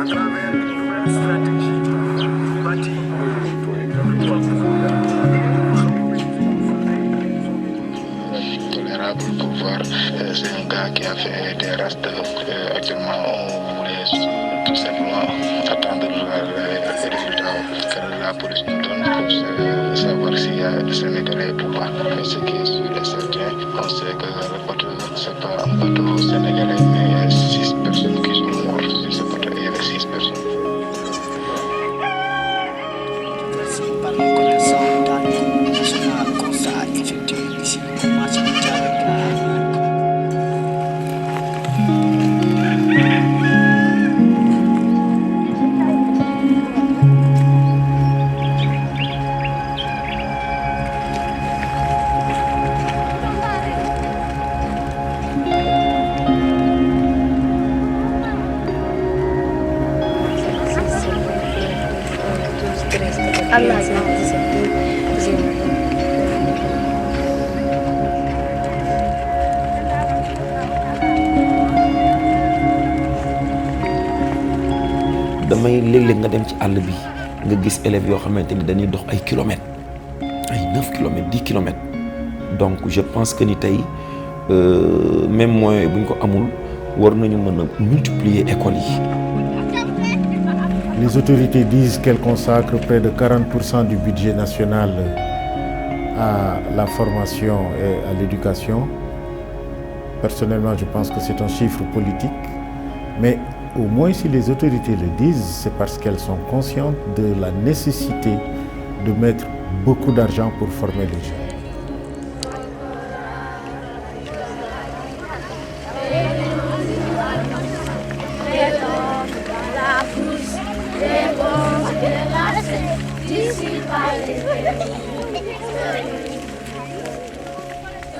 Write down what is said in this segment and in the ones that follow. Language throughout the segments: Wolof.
travers une nouvelle stratégie bâtie tolérable pour voir. C'est un gars qui a fait des restes. Actuellement, on voulait tout simplement attendre les résultats que la police nous donne pour savoir s'il y a des Sénégalais ou pas. Mais ce qui est sûr et certain, on sait que le bateau, c'est pas un bateau sénégalais, mais il y a 6 personnes qui sont mortes sur ce bateau. Il y avait 6 personnes. Par le commerçant Daniel, ce sera un constat effectué ici au marché de Diallo. Allah sih. damay léeg-léeg nga dem ci àll bi nga gis élèves yoo xamante ni dañuy dox ay kilomètres ay 9 kilomètres 10 kilomètres donc je pense que ni tey même moyen bu ñu ko amul war nañu mën a multiplier écoles yi. Les autorités disent qu'elles consacrent près de 40% du budget national à la formation et à l'éducation. Personnellement, je pense que c'est un chiffre politique, mais au moins si les autorités le disent, c'est parce qu'elles sont conscientes de la nécessité de mettre beaucoup d'argent pour former les jeunes.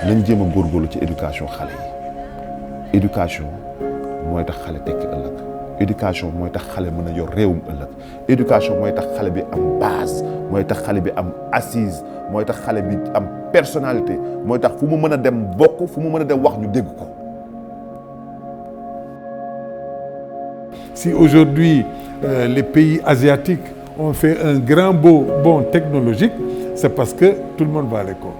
nañ jéem a góorgóorlu ci éducation xale yi éducation mooy tax xale tekki ëllëg éducation mooy tax xale mën a yor réewum ëllëg éducation mooy tax xale bi am base mooy tax xale bi am assise mooy tax xale bi am personnalité mooy tax fu mu mën a dem bokk fu mu mën a dem wax ñu dégg ko. Si aujourd'hui les pays asiatiques ont fait un grand bond technologique, c'est parce que tout le monde va à l'école.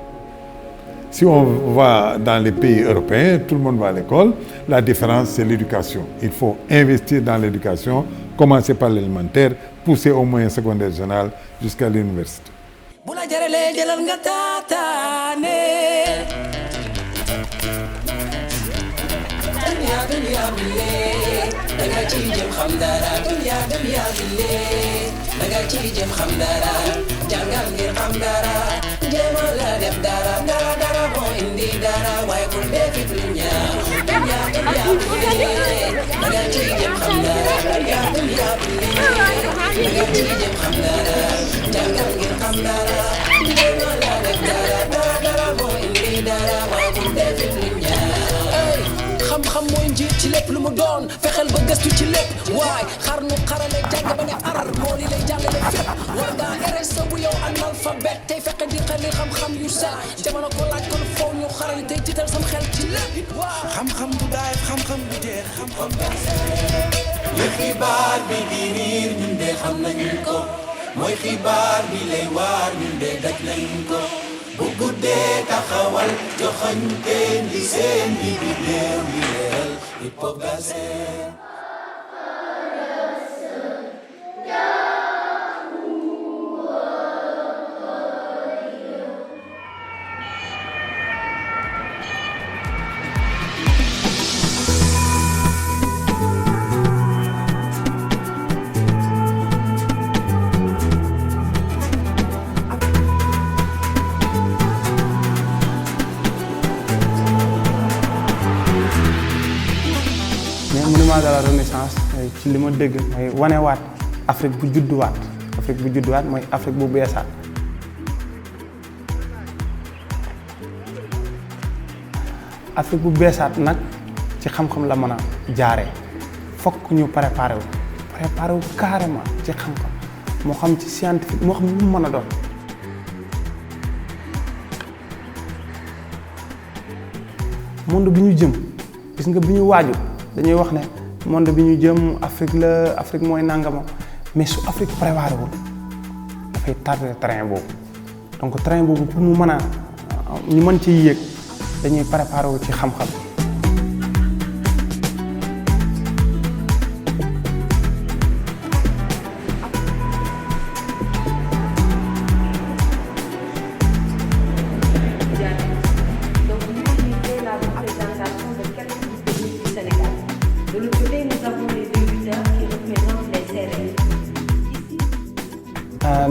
Si on va dans les pays européens, tout le monde va à l'école. La différence, c'est l'éducation. Il faut investir dans l'éducation, commencer par l'élémentaire, pousser au moyen secondaire général jusqu'à l'université. xam-xam mooy njiit ci lépp lu mu doon fexeel ba gëstu ci lépp waaye xar nu xarale jàng ba ne arar moo li lay jàngale fépp war ngaa RSE bu yow analphabète tey fexe di xel xam-xam yu sa jamono ko laaj kon foow ñu xaral tey jiital sam xel ci lépp xam-xam bu daay xam-xam bu jeex xam-xam li xibaar bi di riir ñun de xam nañu ko mooy xibaar bi lay waar ñun de daj nañu ko bu guddee taxawal joxañte li seen bi di réew mi leeral hip hop Galsen monument de la renaissance ci li ma dégg mooy wanewaat Afrique bu judduwaat mooy Afrique bu beesaat Afrique bu beesaat nag ci xam-xam la mën a jaaree fokk ñu préparé wu carrément ci xam-xam moo xam ci scientifique moo xam lu mu mën a doon monde bi ñu jëm gis nga bi ñu waaju dañuy wax ne monde bi ñu jëm Afrique la Afrique mooy nangama mais su Afrique préparé wul dafay tardé train boobu donc train boobu pour mu mën a ñu mën ci yéeg dañuy préparé wu ci xam-xam.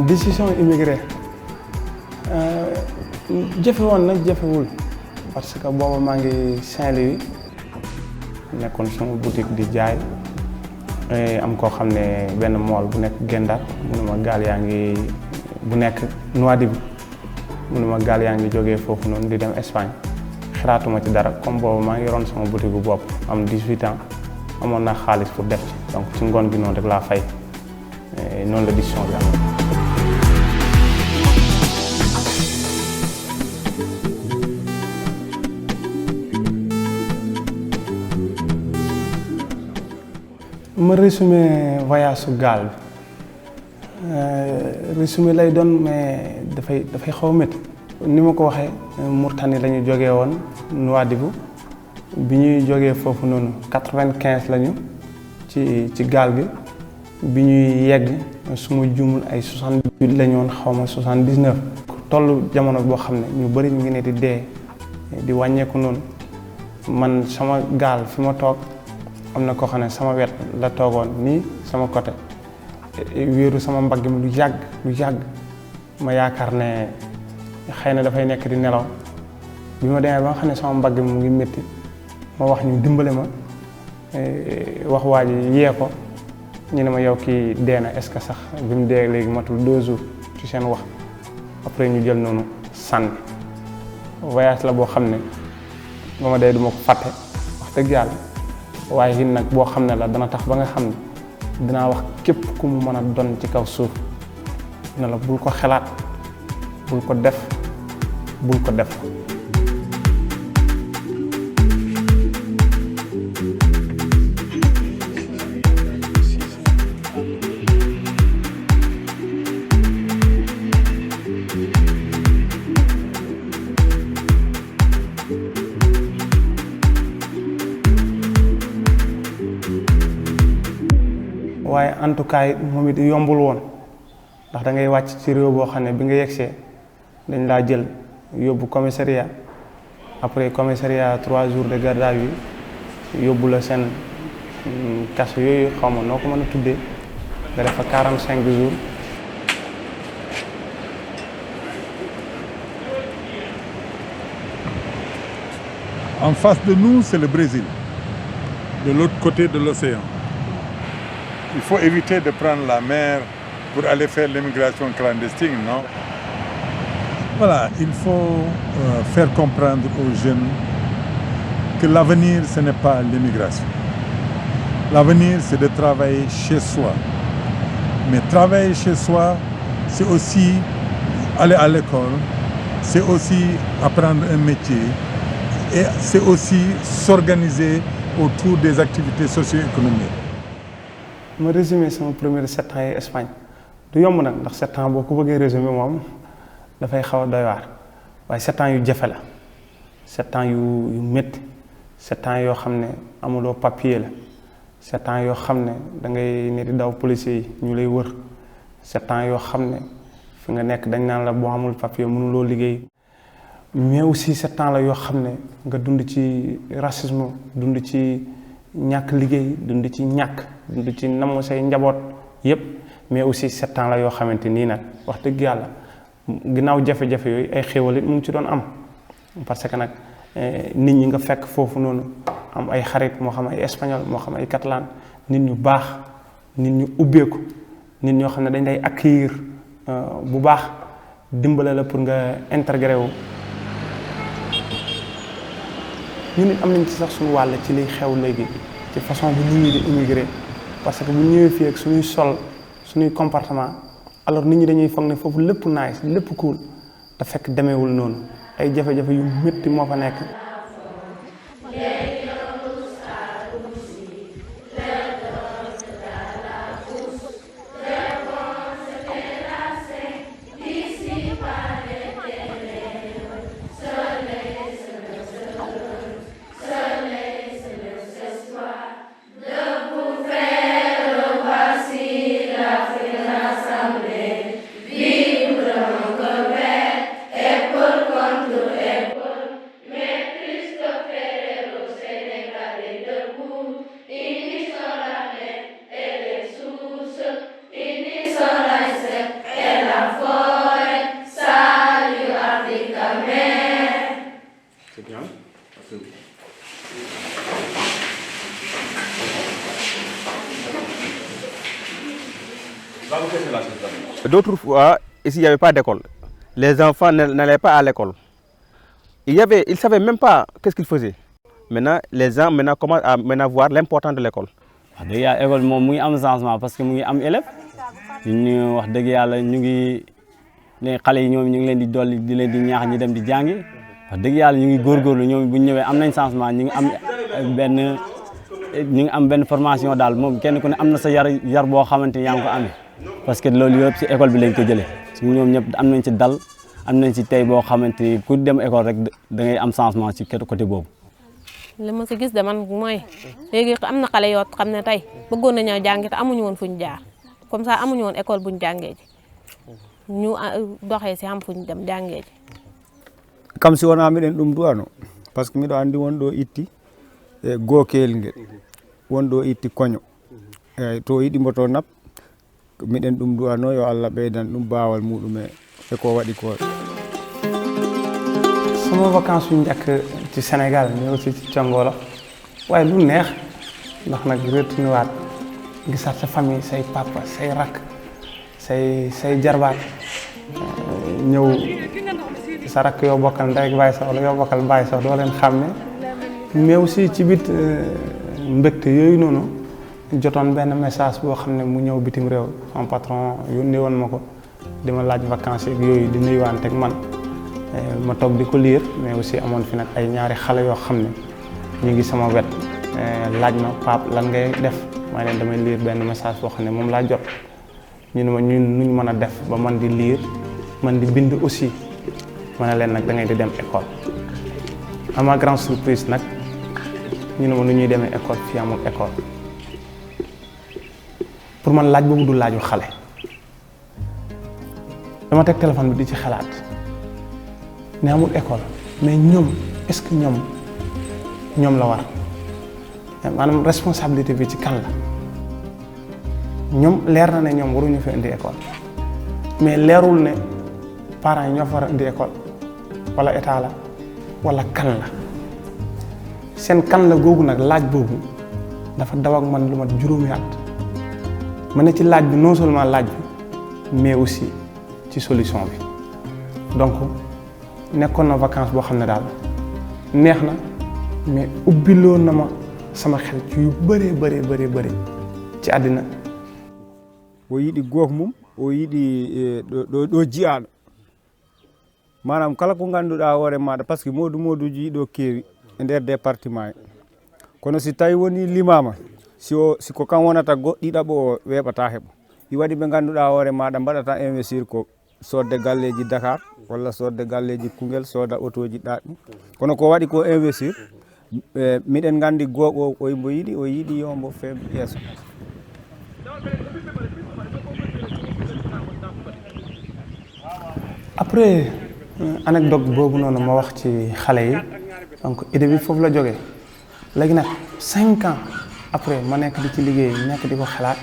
Décision immigré jafe woon nag jafewul parce que booba maa ngi Saint-Louis nekkoon sama boutique di jaay am koo xam ne benn mool bu nekk Gendar mu ne ma gaal yaa ngi bu nekk Nouadhibou mu ne ma gaal yaa ngi jógee foofu noonu di dem Espagne xalaatuma ci dara comme booba maa ngi yoroon sama boutique bu bopp am 18 ans amoon naa xaalis pour def ci donc ci ngoon gi noonu rek laa fay noonu la décision bi am. ma résumé voyage su gaal bi résumé lay doon mais dafay xaw a métti ni ma ko waxee Mauritanie la ñu jógee woon Nouadhibou bi ñuy jógee foofu noonu 95 lañu ci gaal gi bi ñuy yegg su ma juumul ay 78 la ñu woon xaw ma 79. toll jamono boo xam ne ñu bëri ñu ngi ne di dee di wàññeeku noonu man sama gaal fi ma toog. am na koo xam ne sama wet la toogoon nii sama côté wéeru sama mbagg mi lu yàgg ma yaakaar ne xëy na dafay nekk di nelaw bi ma demee ba nga xam ne sama mbagg mi mu ngi métti ma wax ñu dimbale ma wax waa ji yee ko ñu ne ma yow kii dee na est-ce que sax bi mu dee léegi matul 2 jours ci seen wax après ñu jël noonu sànni voyage la boo xam ne ba ma dee du ma ko fàtte wax dëgg yàlla. waaye it nag boo xam ne la dana tax ba nga xam ne dinaa wax képp ku mu mën a doon ci kaw suuf ne la bul ko xalaat bul ko def bul ko def. waaye en tout cas moom it yombul woon ndax da ngay wàcc ci réew boo xam ne bi nga yegsee dañ laa jël yóbbu commissariat après commissariat 3 jours de garde à vue yóbbu la seen kaso yooyu xaw ma noo ko mën a tuddee nga def fa 45 jours. En face de nous, c'est le Brésil, de l'autre côté de l'océan. Il faut éviter de prendre la mer pour aller faire l'immigration clandestine, non? Voilà, il faut faire comprendre aux jeunes que l'avenir, ce n'est pas l'immigration. L'avenir, c'est de travailler chez soi. Mais travailler chez soi, c'est aussi aller à l'école, c'est aussi apprendre un métier et c'est aussi s'organiser autour des activités socio-économiques. ma résumé sama premier 7 ans yi Espagne du yomb nag ndax 7 ans boo ko bëggee résumé moom dafay xaw a doy waar waaye 7 ans yu jafe la 7 ans yu métti 7 ans yoo xam ne amuloo papier la 7 ans yoo xam ne da ngay ne di daw policier yi ñu lay wër 7 ans yoo xam ne fi nga nekk dañ naan la boo amul papier mënuloo liggéey mais aussi 7 ans la yoo xam ne nga dund ci racisme dund ci ñàkk liggéey dund ci ñàkk dund ci namm say njaboot yépp mais aussi 7 ans la yoo xamante nii nag wax dëgg yàlla ginnaaw jafe-jafe yooyu ay xéewal it mu ngi ci doon am parce que nag nit ñi nga fekk foofu noonu am ay xarit moo xam ay espagnol moo xam ay catalan nit ñu baax nit ñu ubbeeku nit ñoo xam ne dañ lay accueillir bu baax dimbale la pour nga intégré wu ñu nit am nañ ci sax suñu wàll ci liy xew léegi ci façon bu nit ñi di immigré parce que bu ñëwee fii ak suñuy sol suñuy comportement alors nit ñi dañuy foog ne foofu lépp nice lépp cool te fekk demeewul noonu ay jafe-jafe yu métti moo fa nekk. D'autres fois, ici, il n'y avait pas d'école. Les enfants n'allaient pas à l'école. Ils ne savaient même pas qu'est-ce qu'ils faisaient. Maintenant, les gens commencent à voir l'importance de l'école. L'école a un changement parce que y a des élèves. Ñu wax dëgg yàlla ñu ngi les xale yi ñoom ñu ngi leen di dolli di leen di ñaax ñi dem di jàngi wax dëgg yàlla ñu ngi góorgóorlu ñoom bu ñu ñëwee am nañ changement ñu ngi am benn formation daal moom kenn ku ne am na sa yar boo xamante ni yaa ngi ko amee parce que loolu yëpp si école bi lañ ko jëlee su ñoom ñëpp am nañ ci dal am nañ ci tey boo xamante ni ku dem école rek da ngay am changement ci côté boobu. li ma si gis de man mooy léegi am na xale yoo xam ne tey bëggoon nañoo jàngi te amuñu woon fuñ jaar comme ça amuñu woon école buñ jàngee ji ñu doxee si am fuñ dem jàngee ji. kam si wona miɗen ɗum duwano par ce que miɗo andi won ɗo itti e gookel ngel won ɗo itti koño eyyi to yiɗimo to nap miɗen ɗum duwano yo Allah ɓeydan ɗum baawal muɗum e ko waɗi ko. sama vacances yu njëkk ci Sénégal mais aussi ci Thiongolo waaye lu neex ndax nag retourné waat gisaat sa famille say papa say rakk say jarbaat ñëw sa rakk yoo bokkal ndey ak baay sax wala yoo bokkal baay sax doo leen xàmme mais aussi ci bit mbégte yooyu noonu jotoon benn message boo xam ne mu ñëw bitim réew sama patron yónnee woon ma ko di ma laaj vacances yooyu di nuyuwante ak man ma toog di ko lire mais aussi amoon fi nag ay ñaari xale yoo xam ne ñu ngi sama wet laaj ma Pape lan ngay def maa leen damay lire benn message boo xam ne moom laa jot ñu ne ma ñun nuñ mën a def ba man di lire man di bind aussi ma ne leen nag da ngay di dem école à ma grande surprise nag ñu ne ma nu ñuy demee école fii amul école pour man laaj boobu du laaju xale dama teg téléphone bi di ci xalaat ne amul école mais ñoom est-ce que ñoom la war maanaam responsabilité bi ci kan la ñoom leer na ne ñoom waruñu fi indi école mais leerul ne parents yi ñoo fa war a indi école wala état la wala kan la seen kan la googu nag laaj boobu dafa daw ak man lu mat juróomi at ma ne ci laaj bi non seulement laaj bi mais aussi ci solution bi donc nekkoon na vacances boo xam ne daal neex na mais ubbiloo na ma sama xel ci yu bëree bëri ci àddina. o yiɗi gook mum o yiɗi ɗo jiyaɗo manam kala ko ganduɗa hoore maɗa par ce que moduji ɗo keewi e nder département he kono si tawi woni limama siko kam wonata ɗiɗaɓo o weeɓata heeɓo ɗi waɗi ɓe ganduɗa hoore maɗa mbaɗata investir ko sodde galleji Dakar walla sodde galleji Koungheul soda autoji ɗaɗɗi kono ko waɗi ko investir miɗen gandi gooɓo o mbo yiɗi yo mbo feeb yeeso. après anecdote boobu noonu ma wax ci xale yi donc idée bi foofu la jógee léegi nag 5 ans après ma nekk di ci liggéey nekk di ko xalaat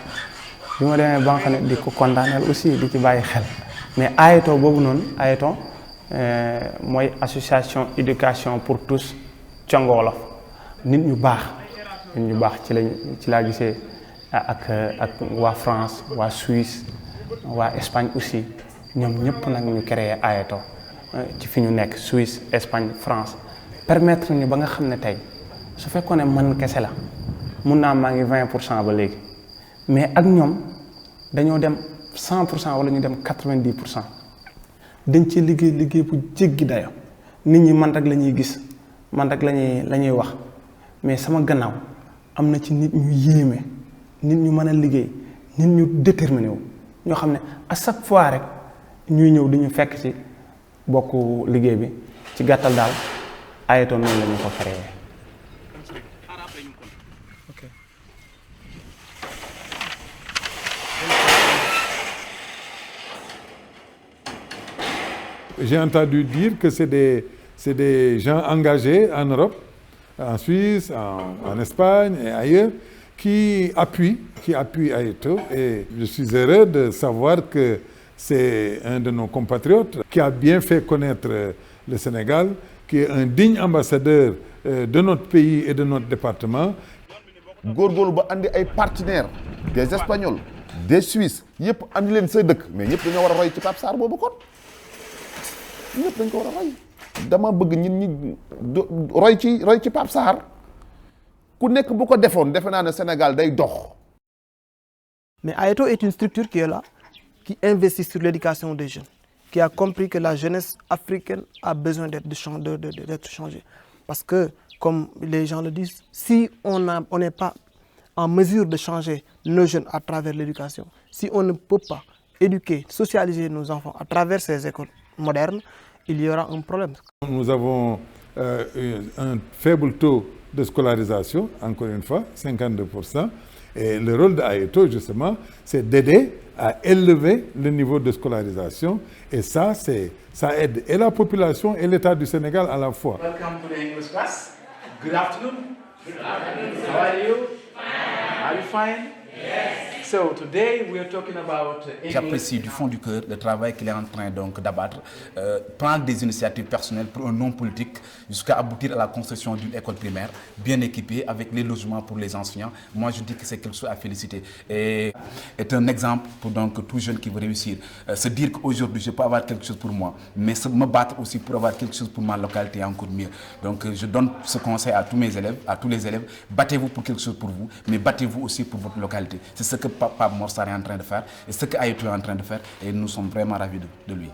bi ma demee ba nga xam ne di ko condamner aussi di ci bàyyi xel mais AETO boobu noonu AETO mooy association éducation pour tous Thiongolo nit ñu baax ci laa gisee ak waa France waa Suisse waa Espagne aussi ñoom ñëpp nag ñu créé AETO ci fi ñu nekk Suisse Espagne France permettre ñu ba nga xam ne tey su fekkoon ne man kese la mun naa maa ngi 20% ba léegi mais ak ñoom dañoo dem 100% wala ñu dem 90% dañ ci liggéey bu jéggi dayo nit ñi man rek la ñuy gis man rek la ñuy wax mais sama gannaaw am na ci nit ñu yéeme nit ñu mën a liggéey nit ñu déterminé wu ñoo xam ne à chaque fois rek ñuy ñëw di ñu fekk ci bokku liggéey bi ci gàttal daal AETO noonu la ñu ko créé. J'ai entendu dire que c'est des gens engagés en Europe, en Suisse, en Espagne et ailleurs, qui appuient AETO. Et je suis heureux de savoir que c'est un de nos compatriotes qui a bien fait connaître le Sénégal, qui est un digne ambassadeur de notre pays et de notre département. góorgóorlu ba andi ay partenaires des Espagnols des Suisses yëpp andi leen sa dëkk mais ñëpp dañoo war a roy ci Pape Sarr boobu kon ñëpp dañ ko war a roy dama bëgg ñi roy ci Pape Sarr ku nekk bu ko defoon defe naa ne Sénégal day dox. Mais Aeto est une structure qui est là, qui investit sur l'éducation des jeunes, qui a compris que la jeunesse africaine a besoin d'être changée. Parce que, comme les gens le disent, si on n'est pas en mesure de changer nos jeunes à travers l'éducation, si on ne peut pas éduquer, socialiser nos enfants à travers ces écoles modernes, il y aura un problème. Nous avons un faible taux de scolarisation, encore une fois, 52%. Et le rôle de Aeto, justement, c'est d'aider à élever le niveau de scolarisation. Et ça aide et la population et l'État du Sénégal à la fois. Welcome to the English class. Good afternoon. Good afternoon. How are you? Fine. Are you fine? Yes. So today we are talking about J'apprécie du fond du cœur le travail qu'il est en train donc d'abattre, prendre des initiatives personnelles pour un non politique jusqu'à aboutir à la construction d'une école primaire bien équipée avec les logements pour les enseignants. Moi je dis que c'est quelque chose à féliciter et est un exemple pour donc tout jeune qui veut réussir. Se dire qu'aujourd'hui je peux avoir quelque chose pour moi, mais me battre aussi pour avoir quelque chose pour ma localité encore mieux. Donc je donne ce conseil à tous mes élèves, à tous les élèves, battez-vous pour quelque chose pour vous, mais battez-vous aussi pour votre localité. C'est ce que Pape Mor Sarr est en train de faire et ce que Aeto est en train de faire et nous sommes vraiment ravis de lui.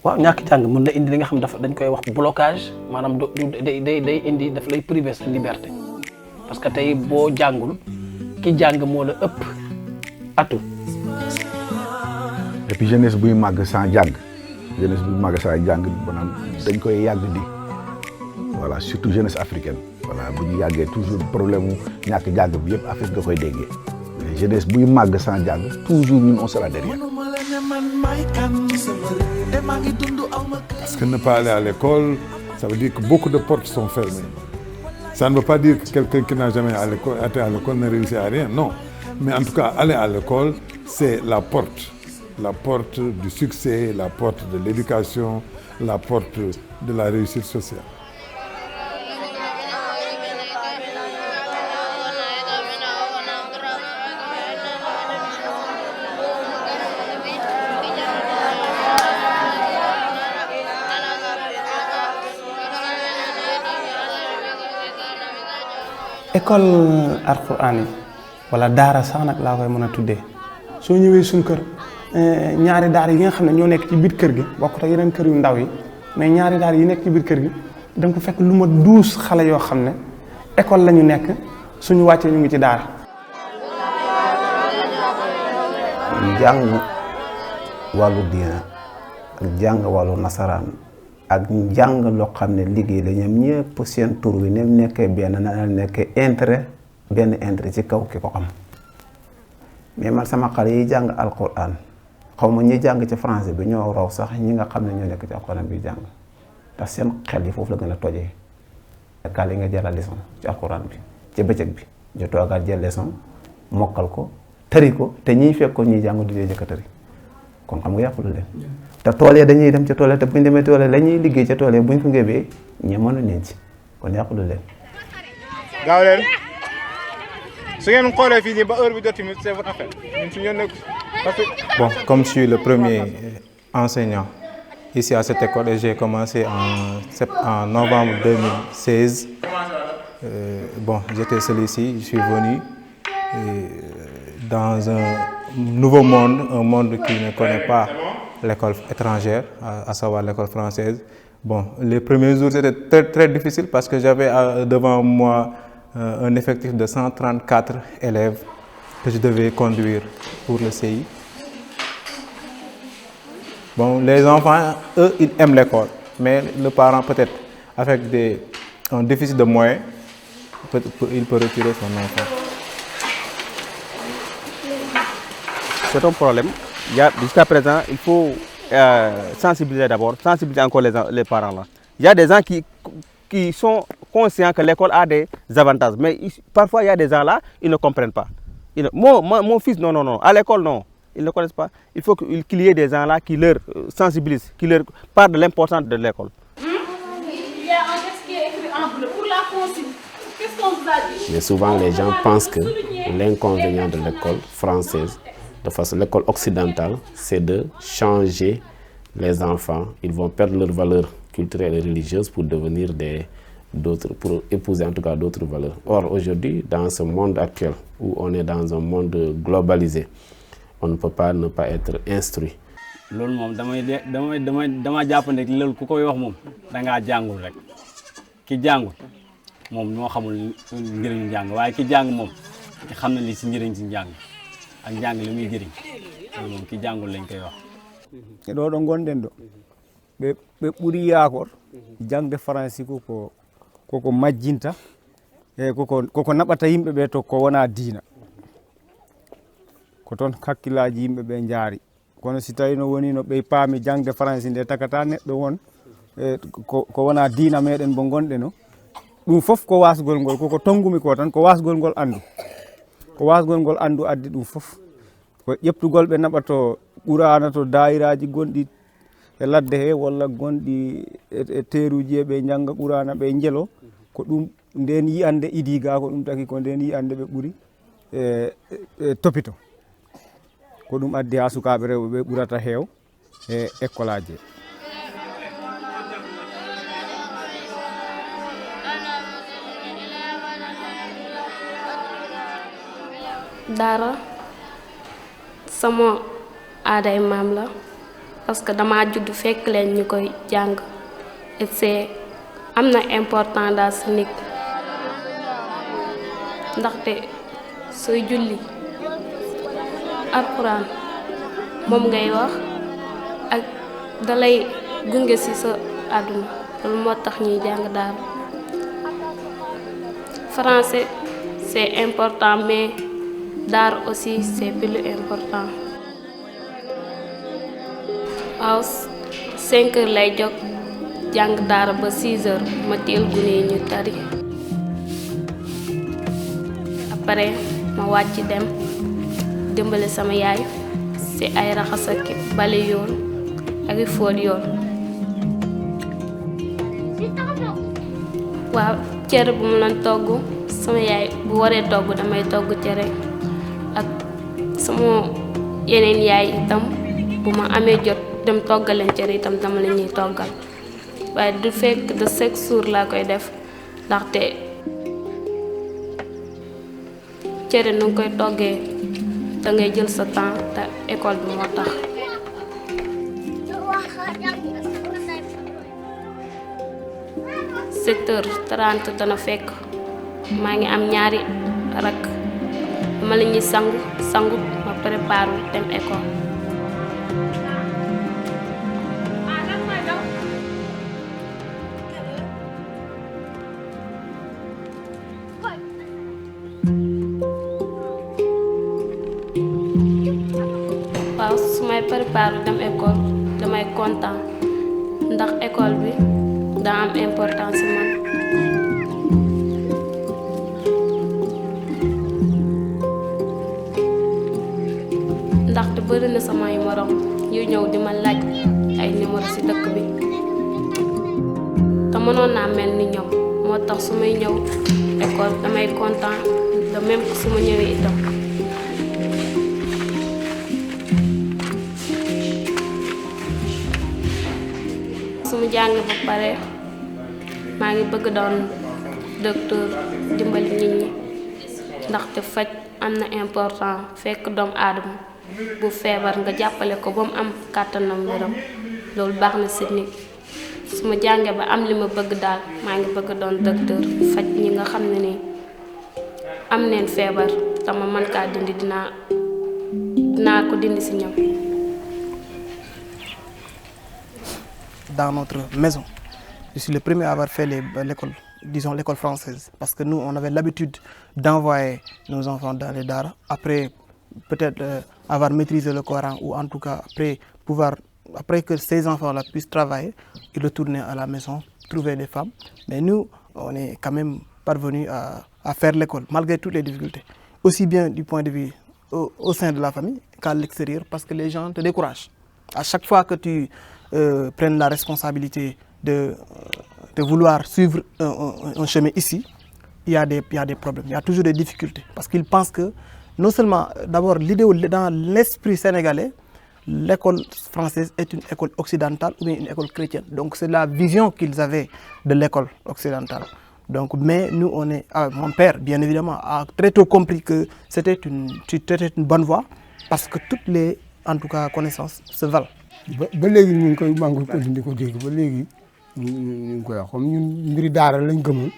waaw ñàkk jàng mën na indi li nga xam dafa dañ koy wax blocage maanaam day indi daf lay priver sa liberté parce que tey boo jàngul ki jàng moo la ëpp atu. Et puis jeunesse buy màgg sans jàng jeunesse buy màgg sans jàng maanaam dañ koy yàgg di voilà surtout jeunesse africaine voilà bu ñu yàggee toujours problème mu ñàkk jàng bi yëpp Afrique nga koy déggee mais jeunesse buy màgg sans jàng toujours ñun on sera derrière. Parce que ne pas aller à l'école, ça veut dire que beaucoup de portes sont fermées. Ça ne veut pas dire que quelqu'un qui n'a jamais été à l'école ne réussit à rien, non. Mais en tout cas, aller à l'école, c'est la porte du succès, la porte de l'éducation, la porte de la réussite sociale. école alxuraan yi wala daara sax nag laa koy mën a tuddee soo ñëwee suñ kër ñaari daara yi nga xam ne ñoo nekk ci biir kër gi bokkut ak yeneen kër yu ndaw yi mais ñaari daara yi nekk ci biir kër gi da nga ko fekk lu ma 12 xale yoo xam ne école la ñu nekk suñu wàccee ñu ngi ci daara. jàng wàllu diina ak jàng wàllu nasaraan ak jàng loo xam ne liggéey la ñoom ñëpp seen tur wi ne nekkee benn na nekkee intérêt benn intérêt ci kaw ki ko xam mais man sama xale yi jàng alquran xaw ma ñi jàng ci français bi ñoo raw sax ñi nga xam ne ñoo nekk ci alquran bi jàng ndax seen xel yi foofu la gën a tojee kaal yi nga jëlal leçon ci alquran bi ci bëccëg bi ñu toogaat jël leçon mokkal ko tëri ko te ñiy fekk ko ñuy jàng du dee jëkk a tëri kon xam nga yàqulu leen te tool yi dañuy dem ca tool yi te buñ demee tool yi la ñuy liggéey ca tool yi buñ ko ngébee ñe mënu leen ci kon yàqulu leen. gaaw leen su ngeen xoolee fii nii ba heure bi jot tamit c'est votre affaire ñun su ñu nekk parce que. Bon, comme je suis le premier enseignant ici à cette école et j'ai commencé en novembre 2016. Bon, j'étais celui-ci, je suis venu dans un nouveau monde, un monde qui ne connaît pas l'école étrangère, à savoir l'école française. Bon, les premiers jours c'était très, très difficile parce que j'avais devant moi un effectif de 134 élèves que je devais conduire pour le CI. Bon, les enfants, eux, ils aiment l'école, mais le parent peut-être avec un déficit de moyens, il peut retirer son enfant. C'est un problème. Jusqu'à présent, il faut sensibiliser d'abord, sensibiliser encore les parents là. Il y a des gens qui sont conscients que l'école a des avantages, mais parfois il y a des gens là, ils ne comprennent pas. Mon fils, non, à l'école non, ils ne connaissent pas. Il faut qu'il y ait des gens là qui leur sensibilisent, qui leur parlent de l'importance de l'école. qui est écrit en bleu pour la consigne. Qu'est-ce qu'on vous a dit? Mais souvent, les gens pensent que l'inconvénient de l'école française, de façon l'école occidentale, c'est de changer les enfants. Ils vont perdre leur valeur culturelle et religieuse pour devenir pour épouser en tout cas d'autres valeurs. Or, aujourd'hui, dans ce monde actuel, où on est dans un monde globalisé, on ne peut pas ne pas être instruit. loolu moom dama jàpp ne loolu ku koy wax moom da ngaa jàngul rek ki jàngul moom moo xamul njëriñu njàng waaye ki jàng moom xam na li si njëriñ si njàng ak njàng li muy jëriñ loolu moom ki jàngul lañ koy wax. ɗo ɗo gonɗen ɗo ɓe ɓuuri yaakor jangde français koko majjinta e koko naɓata yimɓe ɓe to ko wona diina ko toon hakkillaji yimɓe ɓe jaari kono si tawi no woni no ɓe paami jangde français nde takata neɗɗo won ko wona diina meɗen mo gonɗe no ɗum fof ko wasgol ngol koko tongumi ko tan ko wasgol ngol andu ko wasgol ngol andu addi ɗum fof ko ƴeftugol ɓe naɓato ɓurana to dayiraji gonɗi e ladde he walla gonɗi e teruji ɓe jangga ɓurana ɓe jelo ko ɗum nden yiyande idiga ko ɗum taki ko nden yiyande ɓe ɓuuri e topito ko ɗum addi ha sukaɓe rewɓe ɓe ɓurata heew e école aji daara sama aaday maam la parce que dama judd fekk leen ñu koy jàng et c'est am na important daal si nit ndaxte sooy julli alxuraan moom ngay wax ak dalay gunge ci sa àdduna loolu moo tax ñuy jàng daara français c'est important mais daara aussi c'est plus important waaw 5 heures lay jóg jàng daara ba 6 heures ma teel gune yi ñu tari après ma wàcc dem dimbali sama yaay ci ay raxas ak bale yoon ak i fóot yoon waaw cere bu mu lan togg sama yaay bu waree togg damay togg cere ak sama yeneen yaay itam bu ma amee jot dem toggaleen cere itam dama la ñuy toggal waaye du fekk de chaque jour laa koy def ndaxte cere nu ngi koy toggee da ngay jël sa temps te école bi moo tax 7h30 dana fekk maa ngi am ñaari rak dama la ñuy sangu ma préparé dem école. waaw su may préparé dem école damay kontaan ndax école bi daa am importance ci man. ndaxte bëri na samay morom yu ñëw di ma laaj ay numéro ci dëkk bi te mënoon naa mel ni ñoom moo tax su may ñëw école damay kontaan de même que su ma ñëwee itam. su ma jàngee ba pare maa ngi bëgg doon docteur dimbali nit ñi ndaxte faj am na important fekk doomu aadama bu feebar nga jàppale ko ba mu am kàttanam wéram loolu baax na ci nit su ma jàngee ba am li ma bëgg daal maa ngi bëgg doon docteur faj ñi nga xam ne nii am neen feebar te ma mën kaa dindi dinaa ko dindi ci ñoom. Dans notre maison, je suis le premier à avoir fait l'école, disons l'école française, parce que nous, on avait l'habitude d'envoyer nos enfants dans les daara, après peut-être avoir maîtrisé le Coran, ou en tout cas après que ces enfants-là puissent travailler, ils retournaient à la maison, trouver des femmes. Mais nous, on est quand même parvenus à faire l'école, malgré toutes les difficultés, aussi bien du point de vue au sein de la famille qu'à l'extérieur, parce que les gens te découragent. À chaque fois que tu prennes la responsabilité de de vouloir suivre un chemin ici, il y a des problèmes, il y a toujours des difficultés. Parce qu'ils pensent que, non seulement, d'abord, l'idée dans l'esprit sénégalais, l'école française est une école occidentale ou bien une école chrétienne. Donc c'est la vision qu'ils avaient de l'école occidentale. Donc, mais nous, mon père, bien évidemment, a très tôt compris que c'était une bonne voie parce que toutes les, en tout cas, connaissances se valent. ba léegi ñu ngi koy mangu ko di ko dégg ba léegi ñu ngi koy wax comme ñun mbiri daara lañ gëmoon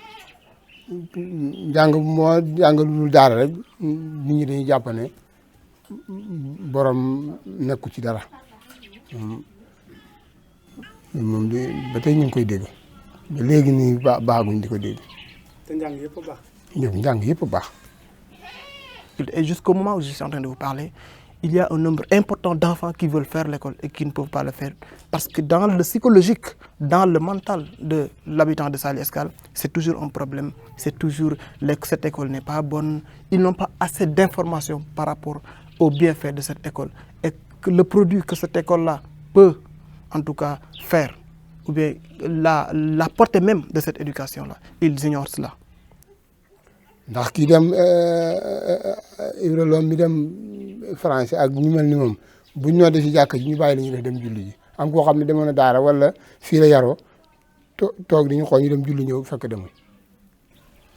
jàngalul daara rek nit ñi dañuy jàpp ne borom nekku ci dara moom de ba tey ñu ngi koy dégg ba léegi nii baaguñ di ko dégg. te njàng yëpp a baax. njàng yëpp a baax. Et jusqu'au moment où je suis en train de vous parler, il y a un nombre important d'enfants qui veulent faire l'école et qui ne peuvent pas le faire. Parce que dans le psychologique, dans le mental de l'habitant de Saly Escale, c'est toujours un problème. C'est toujours cette école n'est pas bonne. Ils n'ont pas assez d'informations par rapport au bienfait de cette école. Et que le produit que cette école-là peut, en tout cas, faire, ou bien la portée même de cette éducation-là, ils ignorent cela. ndax kii dem Ibra Lom mi dem français ak ñu mel ni moom buñ ñoo def ci jàkk ji ñu bàyyi la ñu def dem julli ji am koo xam ne demoon na daara wala fii la yaroo toog di ñu xool ñu dem julli ñëw fekk demul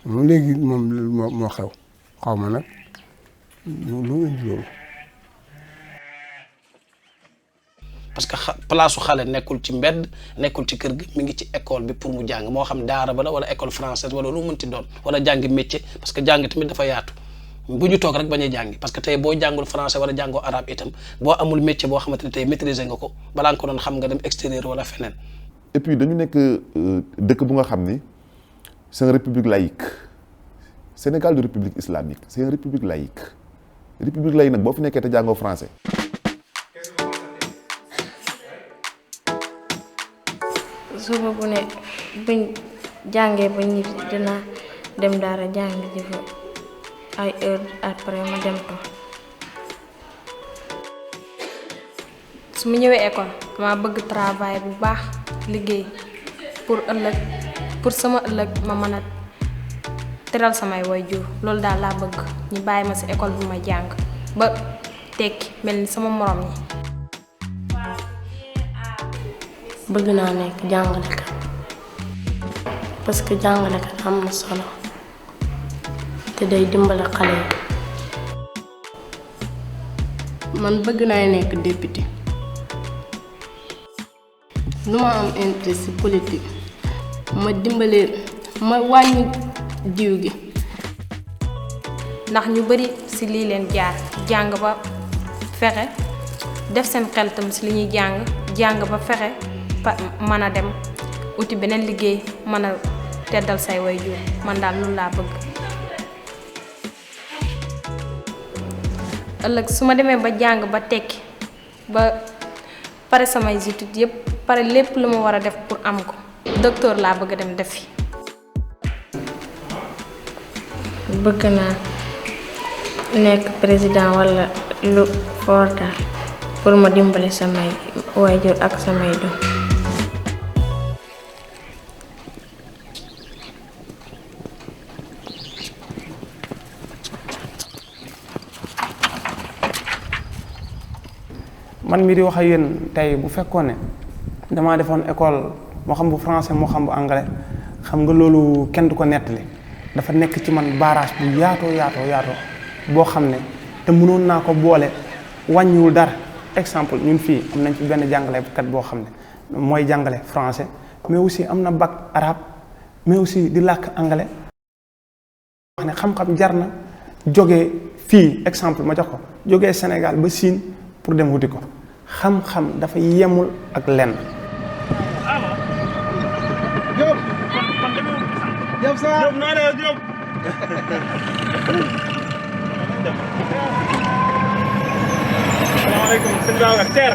moom léegi moom moo xew xaw ma nag lu indi loolu. parce que place su xale nekkul ci mbedd nekkul ci kër gi mi ngi ci école bi pour mu jàng moo xam daara ba la wala école française wala lu mënti doon wala jàngi métier parce que jàng tamit dafa yaatu bu ñu toog rek bañ a jàngi parce que tey boo jàngul français wala jàngoo arabe itam boo amul métier boo xamante ne tey maîtriser nga ko balaa nga ko doon xam nga dem extérieur wala feneen. et puis dañu nekk dëkk bu nga xam ni c'est une république laïque Sénégal de république islamique c'est une république laïque nag boo fi nekkee te jàngoo français. suba bu ne buñ jàngee ba ñibbi dina dem daara jàngi ji fa ay heure après ma dem to su mu ñëwee école dama bëgg travail bu baax liggéey pour sama ëllëg ma mën a teral samay waajur loolu daal laa bëgg ñu bàyyi ma ci école bi ma jàng ba tekki mel ni sama morom ñi. bëgg naa nekk jàngalekat parce que jàngalekat am na solo te day dimbale xale yi. man bëgg naa nekk député nu ma am intérêt ci politique ma dimbale ma wàññi jiw gi ndax ñu bari ci lii leen jaar jàng ba fexe def seen xel tam ci li ñuy jàng ba fexe mën a dem uti beneen liggéey mën a teddal say waajur man daal loolu laa bëgg. ëllëg su ma demee ba jàng ba tekki ba pare samay études yépp pare lépp lu ma war a def pour am ko docteur laa bëgg a dem defi. bëgg naa nekk président walla lu fort daal pour ma dimbali samay waajur ak samay doom. man mii di wax ak yéen tey bu fekkoon ne damaa defoon école moo xam bu français moo xam bu anglais xam nga loolu kenn du ko nettali dafa nekk ci man barrage bu yaatoo boo xam ne te mënoon naa ko boole wàññiwul dara exemple ñun fii am nañ fi benn jàngalekat boo xam ne mooy jàngale français mais aussi am na bac arabe mais aussi di làkk anglais. wax ne xam-xam jar na jógee fii exemple ma jox ko jógee Sénégal ba Siin pour dem wuti ko xam-xam dafa yemul ak lenn. Diop ça Diop naa la Diop. Salaamaaleykum sëñ Babacar Thier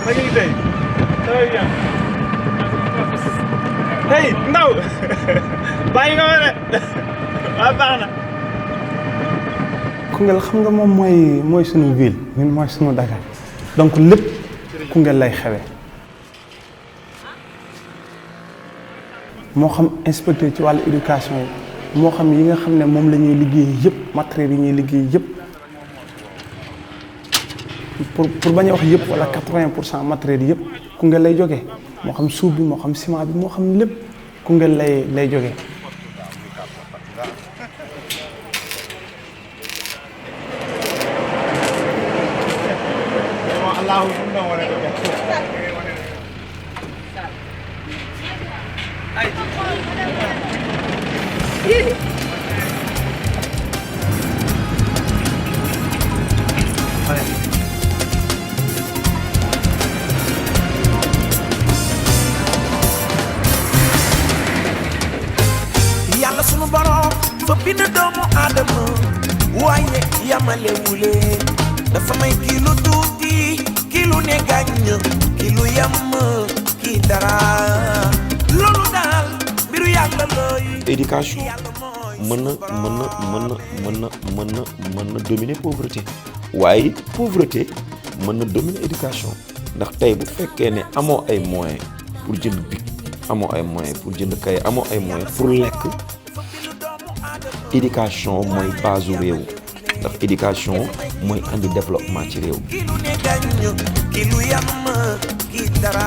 ma ngi tey ça va bien. Hey ndaw bàyyi nga ma de waaw baax na. Koungheul xam nga moom mooy sunu ville ñun mooy sunu Dakar donc lépp Koungheul lay xewee. moo xam inspecteur ci wàllu éducation yi moo xam yi nga xam ne moom la ñuy liggéey yëpp matériel yi ñuy liggéey yëpp pour bañ a wax yëpp wala 80% matériel yëpp Koungheul lay jógee moo xam suuf bi moo xam ciment bi moo xam lépp Koungheul lay jógee. yàlla sunu borom fa bind doomu aadama waaye yamalewu leen dafa may kii lu tuuti kii lu ne gàññ kii lu yam kii dara loolu daal mbiru yàlla looy. éducation mën na dominer pauvreté waaye pauvreté mën na dominer éducation ndax tey bu fekkee ne amoo ay moyens pour jënd bic amoo ay moyens pour jënd kay amoo ay moyens pour lekk éducation mooy base u réew ndax éducation mooy andi développement ci réew. kii lu ne gàññ kii lu yam kii dara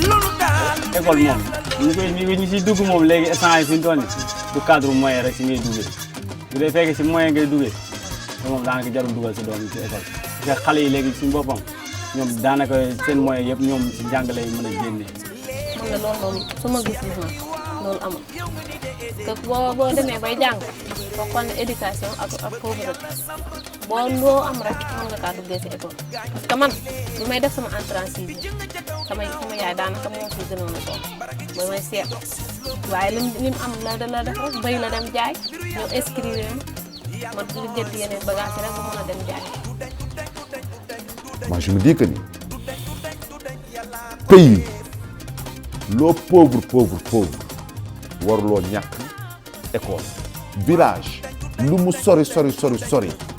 loolu daal. école moom ñu si dugg moom léegi instant yi fi ñu toll nii du cadre moyen rek si ngay duggee bu dee fekkee si moyen ngay duggee te moom daanaka jarul dugal si doom yi si école parce que xale yi léegi suñu boppam ñoom daanaka seen moyen yëpp ñoom si njàngale yi mën a génnee. man la loolu moom su ma gis-gis ma loolu amul parce que boo demee bay jàng boo xool ne éducation ak pauvreté boo loo am rek mën nga kaa duggee si école parce que man bi may def sama entrée en sixième sama yaay daanaka moo fi gënoon a toog ba may seet waaye lim am la def rek bay la dem jaay ñëw inscrire ma jënd yeneen bagage rek ba mën a dem jaay. Moi je me dis que ni pays loo pauvre waruloo ñàkk école village lu mu sori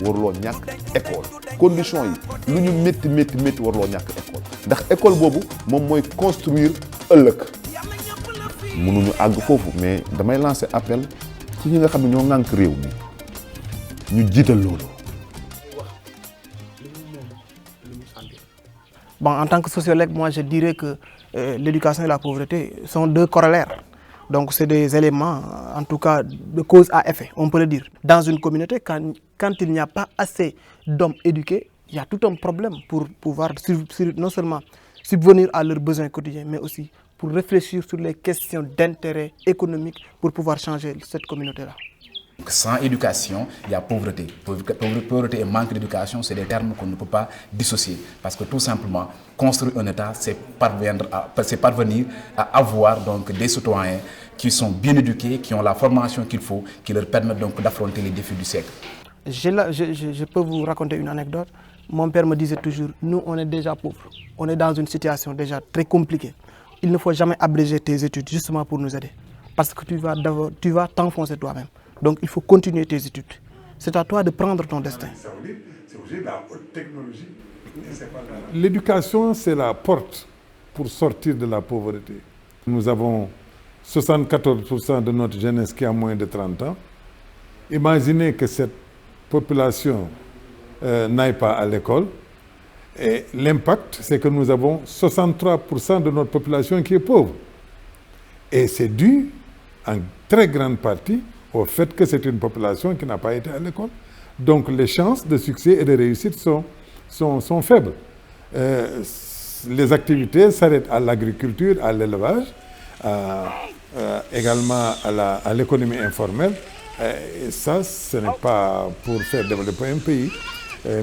waruloo ñàkk école condition yi lu ñu métti waruloo ñàkk école ndax école boobu moom mooy construire ëllëg mënuñu àgg foofu mais damay lancer appel ci ñi nga xam ne ñoo ŋànk réew mi ñu jiital loolu. Bon, en tant que sociologue, moi je dirais que l'éducation et la pauvreté sont deux corollaires. Donc c'est des éléments, en tout cas, de cause à effet, on peut le dire. Dans une communauté, quand il n'y a pas assez d'hommes éduqués, il y a tout un problème pour pouvoir non seulement subvenir à leurs besoins quotidiens, mais aussi pour réfléchir sur les questions d'intérêt économique pour pouvoir changer cette communauté-là. Sans éducation, il y a pauvreté. Pauvreté et manque d'éducation, c'est des termes qu'on ne peut pas dissocier. Parce que tout simplement, construire un État, c'est parvenir à avoir donc des citoyens qui sont bien éduqués, qui ont la formation qu'il faut, qui leur permettent donc d'affronter les défis du siècle. Je peux vous raconter une anecdote. Mon père me disait toujours, nous on est déjà pauvres. On est dans une situation déjà très compliquée. Il ne faut jamais abréger tes études justement pour nous aider. Parce que tu vas t'enfoncer toi-même. Donc il faut continuer tes études. C'est à toi de prendre ton destin. C'est aussi la haute technologie. L'éducation, c'est la porte pour sortir de la pauvreté. Nous avons 74% de notre jeunesse qui a moins de 30 ans. Imaginez que cette population n'aille pas à l'école. Et l'impact, c'est que nous avons 63% de notre population qui est pauvre. Et c'est dû en très grande partie au fait que c'est une population qui n'a pas été à l'école. Donc les chances de succès et de réussite sont faibles. Les activités s'arrêtent à l'agriculture, à l'élevage, également à l'économie informelle. Et ça, ce n'est pas pour faire développer un pays.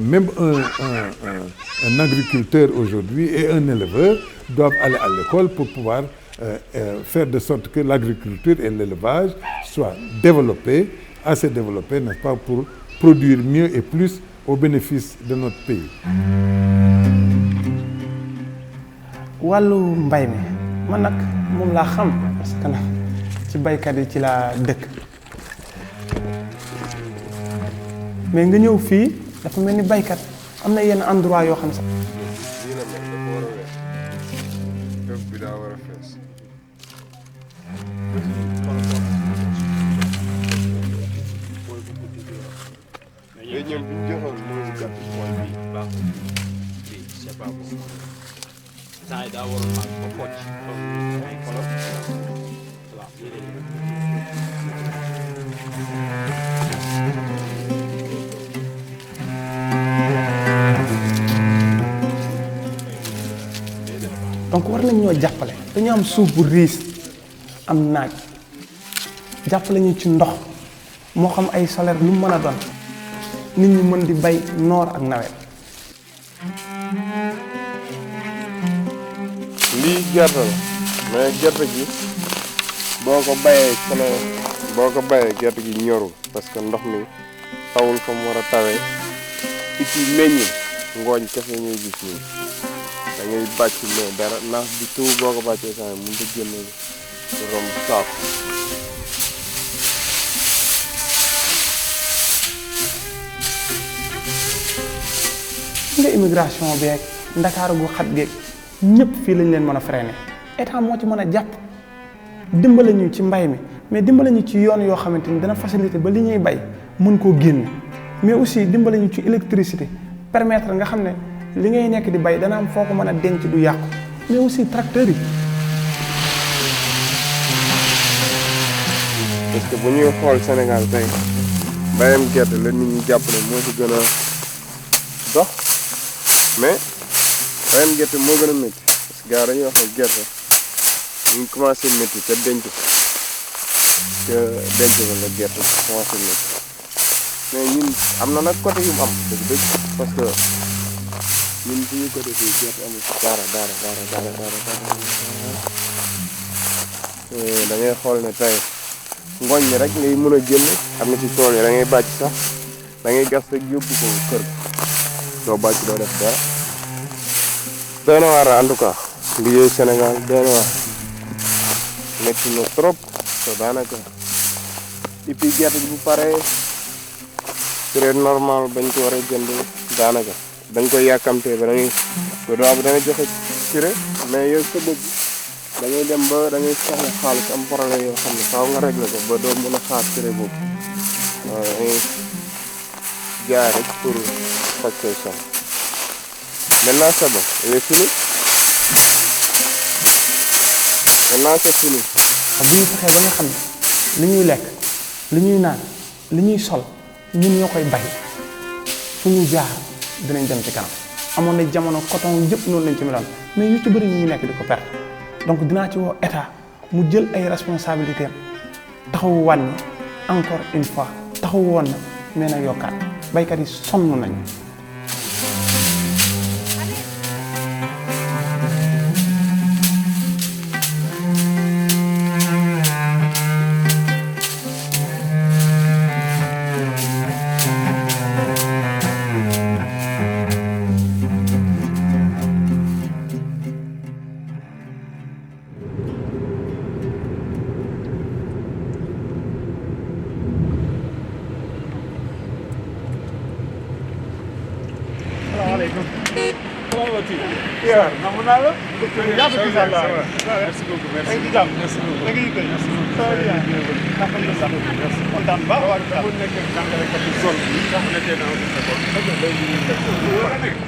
Même un agriculteur aujourd'hui et un éleveur doivent aller à l'école pour pouvoir faire de sorte que l'agriculture et l'élevage soient développés, assez développés, n'est-ce pas, pour produire mieux et plus au bénéfice de notre pays. wàllu mbay mi man nag moom laa xam parce que nag ci baykat yi ci laa dëkk mais nga ñëw fii dafa mel ni baykat am na yenn endroit yoo xam sax. donc war nañ ñoo jàppale dañu am suuf bu riis am naaj jàppale ñu ci ndox moo xam ay solaire lu mu mën a doon nit ñi mën di bay noor ak nawet. lii gerte la mais gerte gi boo ko bayee gerte gi ñorul parce que ndox mi tawul fa mu war a tawee it yi meññ ngooñ kese ñuy gis nii da ngay bàcc mais dara naaf bi tout boo ko bàccee saa yi mënut a génne romb saako. nga immigration beeg ndakaaru gu xat geeg ñëpp fii lañ leen mën a freiner état moo ci mën a jàpp dimbale ñu ci mbay mi mais dimbale ñu ci yoon yoo xamante ni dana faciliter ba li ñuy bay mën koo génne mais aussi dimbale ñu ci électricité permettre nga xam ne li ngay nekk di bay dana am foo ko mën a denc du yàqu mais aussi tracteurs yi. parce que bu ñuy xool Sénégal tey bayam gerte la nit ñi jàpp ne moo ci gën a dox mais bayam gerte moo gën a métti parce que gars dañuy wax ne gerte ñu ngi commencé métti te denc ko la gerte commencé métti mais ñun am na nag côté yu mu am dëgg parce que ñun suñu côté fii gerte amul dara da ngay xool ne tey ngooñ mi rek ngay mën a jël am na ci tool yi da ngay bàcc sax da ngay gas rek yóbbu ko kër doo bàcc doo def dara doy na waar en tout cas liggéey Sénégal doy na waar métti na trop te daanaka et puis gerte gi bu paree prix normal bañ ko war a jënd daanaka dañ koy yàkkamtee ba dañuy doo bi dana joxe prix mais yow sa bopp da ngay dem ba da ngay soxla xaalis am problème yoo xam ne faaw nga régler ko ba doo mën a xaar prix boobu waaw da ngay jaay rek pour faj say soxla maintenant c'est bon il est fini maintenant c'est fini. bu ñu fexee ba nga xam ne li ñuy lekk li ñuy naan li ñuy sol ñun ñoo koy bay fu ñu jaar dinañ dem ci kanam amoon na jamono coton yëpp noonu lañ ci meloon mais yu ci bëri ñu ngi nekk di ko perte donc dinaa ci woo état mu jël ay responsabilités taxawu wàññi encore une fois taxawu woon na mais nag yokkaat baykat yi sonn nañu. Merci beaucoup.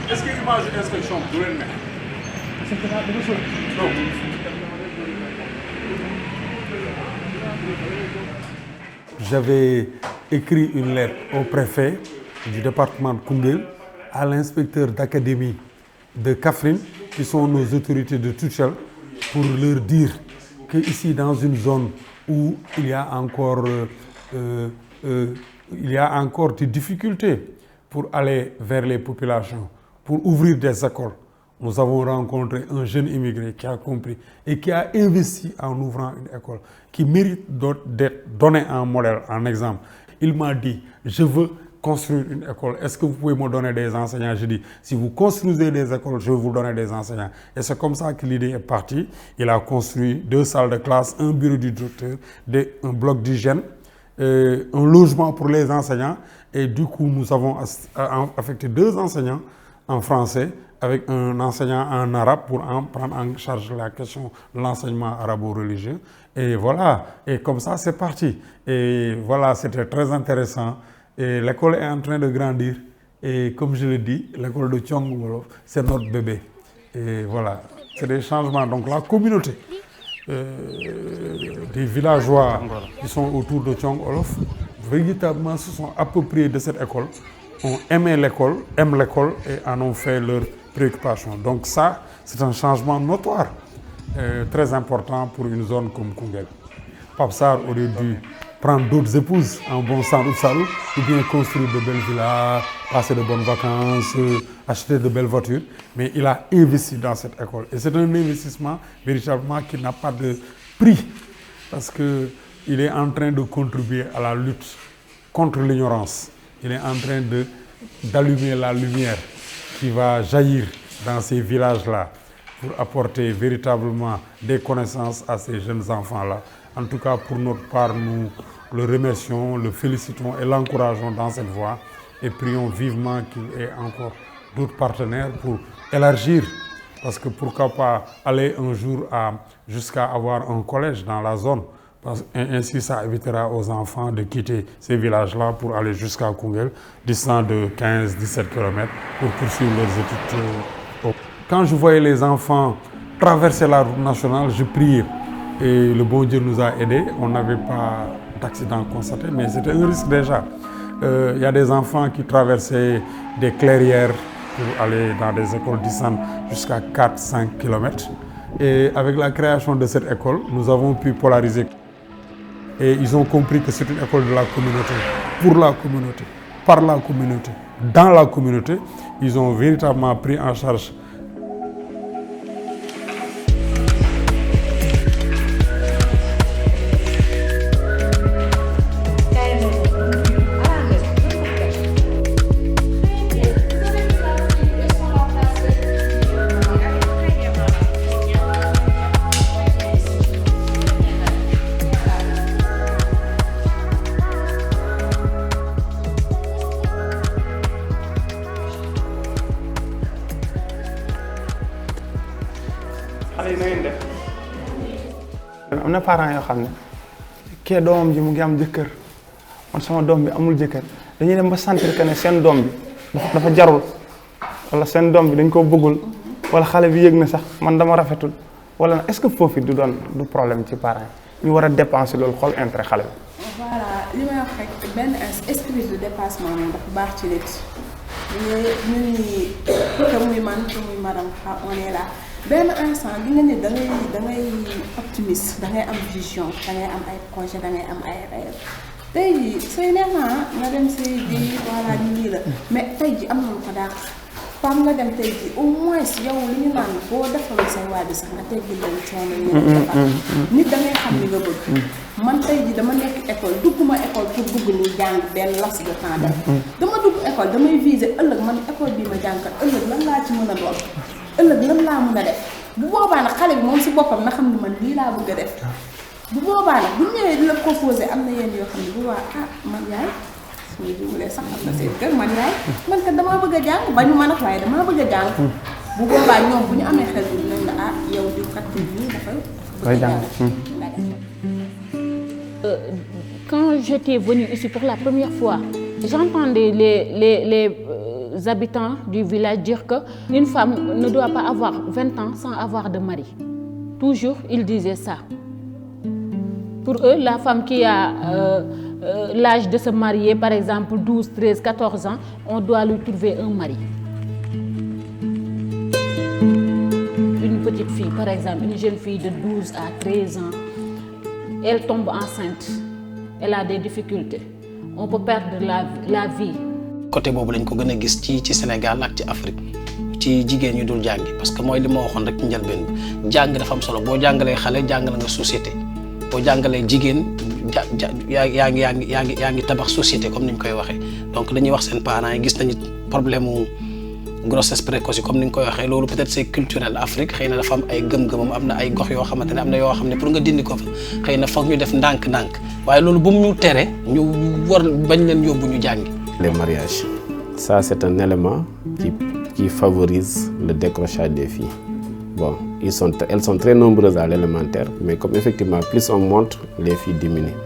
Est-ce que image inspection du leen nekk? J'avais écrit une lettre au préfet du département de Koungheul, à l'inspecteur d'académie de Kaffrine, qui sont nos autorités de tutelle, pour leur dire qu'ici, dans une zone où il y a encore des difficultés pour aller vers les populations, pour ouvrir des écoles, nous avons rencontré un jeune immigré qui a compris et qui a investi en ouvrant une école, qui mérite d'être donné en modèle, en exemple. Il m'a dit, je veux construire une école. Est-ce que vous pouvez me donner des enseignants? Je dis, si vous construisez des écoles, je vais vous donner des enseignants. Et c'est comme ça que l'idée est partie. Il a construit 2 salles de classe, un bureau du directeur, un bloc d'hygiène, un logement pour les enseignants. Et du coup, nous avons affecté 2 enseignants en français avec un enseignant en arabe pour prendre en charge la question de l'enseignement arabo-religieux. Et voilà, et comme ça, c'est parti. Et voilà, c'était très intéressant. Et l'école est en train de grandir. Et comme je l'ai dit, l'école de Thiong Wolof, c'est notre bébé. Et voilà, c'est des changements. Donc la communauté des villageois qui sont autour de Thiong Wolof, véritablement se sont appropriés de cette école, ont aimé l'école, aiment l'école et en ont fait leur préoccupation. Donc ça, C'est un changement notoire, très important pour une zone comme Koungheul. Pape Sarr aurait dû prendre d'autres épouses en bon Saloum Saloum, ou bien construire de belles villas, passer de bonnes vacances, acheter de belles voitures. Mais il a investi dans cette école. Et c'est un investissement véritablement qui n'a pas de prix, parce qu'il est en train de contribuer à la lutte contre l'ignorance. Il est en train d'allumer la lumière qui va jaillir dans ces villages-là pour apporter véritablement des connaissances à ces jeunes enfants-là. En tout cas, pour notre part, nous le remercions, le félicitons et l'encourageons dans cette voie et prions vivement qu'il ait encore d'autres partenaires pour élargir, parce que pourquoi pas aller un jour jusqu'à avoir un collège dans la zone. Ainsi, ça évitera aux enfants de quitter ces villages-là pour aller jusqu'à Koungheul, distant de 15-17 km, pour poursuivre leurs études. Quand je voyais les enfants traverser la route nationale, je priais. Et le bon Dieu nous a aidés. On n'avait pas d'accident constaté, mais c'était un risque déjà. Il y a des enfants qui traversaient des clairières pour aller dans des écoles distantes jusqu'à 4-5 km. Et avec la création de cette école, nous avons pu polariser. Et ils ont compris que c'est une école de la communauté, pour la communauté, par la communauté, dans la communauté. Ils ont véritablement pris en charge. am na parents yoo xam ne kee doomam ji mu ngi am jëkkër man sama doom bi amul jëkkër dañuy dem ba sentir que ne seen doom bi dafa jarul wala seen doom bi dañ koo bëggul wala xale bi yëg na sax man dama rafetul wala est-ce que foofu du doon du problème ci parents yi ñu war a dépenser loolu xool intérêt xale bi. voilà li may wax rek benn esprit de dépassement moom dafa baax ci nit ñun ñi que muy man que muy madame on est là. benn instant bi nga ne da ngay optimiste da ngay am vision da ngay am ay projet da ngay am ay rêve tey jii sooy neex na nga dem say di voilà nii la mais tey jii am na lu ko dàq fam nga dem tey jii au moins yow li ñu naan boo defal say waadi sax nga teggi leen coono yi defal nit da ngay xam li nga bëgg man tey jii dama nekk école dugguma école pour dugg ni jàng benn laps de temps dem dama dugg école damay viser ëllëg man école bii ma jàngat ëllëg lan laa ci mën a doon ëllëg lan laa mën a def bu boobaa nag xale bi moom si boppam na xam ne man lii laa bëgg a def bu boobaa nag bu ñëwee di la proposé am na yenn yoo xam ne bu boobaa man yaay suñu jiwulee sax am na seen kër man yaay man kat damaa bëgg a jàng ba ñu mën a waaye damaa bëgg a jàng bu boobaa ñoom bu ñu amee xel bi dinañ la yow di kat nii dafa bëgg a jàng. Quand j'étais venue ici pour la première fois, j'entendais les habitants du village dire qu'une femme ne doit pas avoir 20 ans sans avoir de mari. Toujours, ils disaient ça. Pour eux, la femme qui a l'âge de se marier, par exemple 12, 13, 14 ans, on doit lui trouver un mari. Une petite fille, par exemple, une jeune fille de 12 à 13 ans, elle tombe enceinte, elle a des difficultés. On peut perdre la vie. Côté boobu lañ ko gën a gis ci Sénégal ak ci Afrique ci jigéen ñu dul jàngi parce que mooy li ma waxoon rek ci njëlbeen bi jàng dafa am solo boo jàngalee xale jàngal nga société boo jàngalee jigéen yaa ngi tabax société comme ni ñu koy waxee donc dañuy wax seen parents yi gis nañu problème mu grossesse précoce comme ni nga koy waxee loolu peut-être c'est culturel Afrique xëy na dafa am ay gëm-gëmam am na ay gox yoo xamante ne am na yoo xam ne pour nga dindi ko fa xëy na foog ñu def ndànk-ndànk waaye loolu bu mu ñu tere ñu war bañ leen yóbbu ñu jàngi. Les mariages, ça c'est un élément qui favorise le décrochage des filles. Bon, elles sont très nombreuses à l'élémentaire, mais comme effectivement plus on monte, les filles diminuent.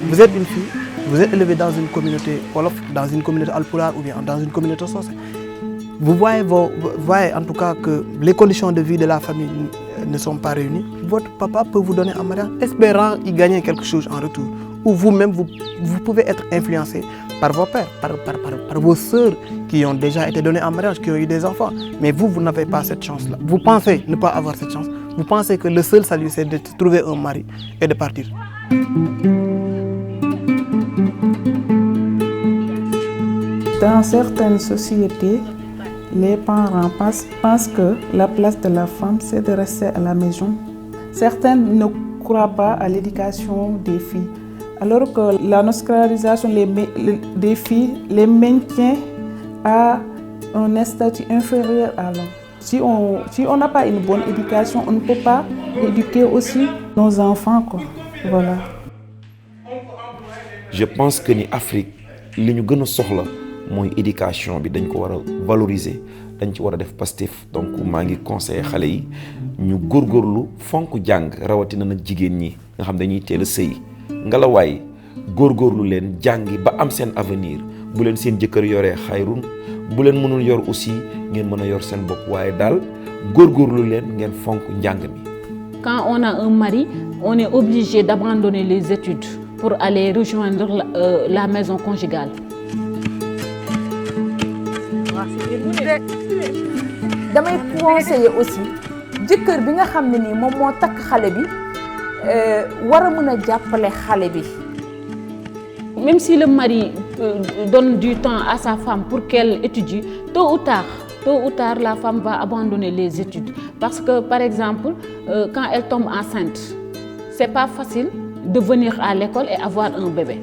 Vous êtes une fille, vous êtes élevée dans une communauté Wolof, dans une communauté Alpulaar ou bien dans une communauté Socé. Vous voyez en tout cas que les conditions de vie de la famille ne sont pas réunies. Votre papa peut vous donner un mariage espérant y gagner quelque chose en retour. Ou vous-même, vous pouvez être influencé par vos pères, par vos sœurs qui ont déjà été données en mariage, qui ont eu des enfants. Mais vous n'avez pas cette chance-là. Vous pensez ne pas avoir cette chance. Vous pensez que le seul salut, c'est de trouver un mari et de partir. Dans certaines sociétés, les parents pensent que la place de la femme, c'est de rester à la maison. Certains ne croient pas à l'éducation des filles, alors que la scolarisation des filles les maintient à un statut inférieur à l'homme. Si on n'a pas une bonne éducation, on ne peut pas éduquer aussi nos enfants, quoi. Voilà. Je pense que ni Afrique li ñu gën a soxla mooy éducation bi dañ ko war a valoriser dañ ci war a def Pastef donc maa ngi conseillé xale yi ñu góorgóorlu fonk jàng rawatina nag jigéen ñi nga xam dañuy teel a sëy ngelawaay góorgóorlu leen jàngi ba am seen avenir bu leen seen jëkkër yoree xayrun bu leen mënul yor aussi ngeen mën a yor seen bopp waaye daal góorgóorlu leen ngeen fonk njàng mi. Quand on a un mari, on est obligé d'abandonner les études pour aller rejoindre la maison conjugale. damay conseiller aussi jëkkër bi nga xam ne nii moom moo takk xale bi war a mën a jàppale xale bi. Même si le mari donne du temps à sa femme pour qu'elle étudie, tôt ou tard, la femme va abandonner les études. Parce que, par exemple, quand elle tombe enceinte, c'est pas facile de venir à l'école et avoir un bébé.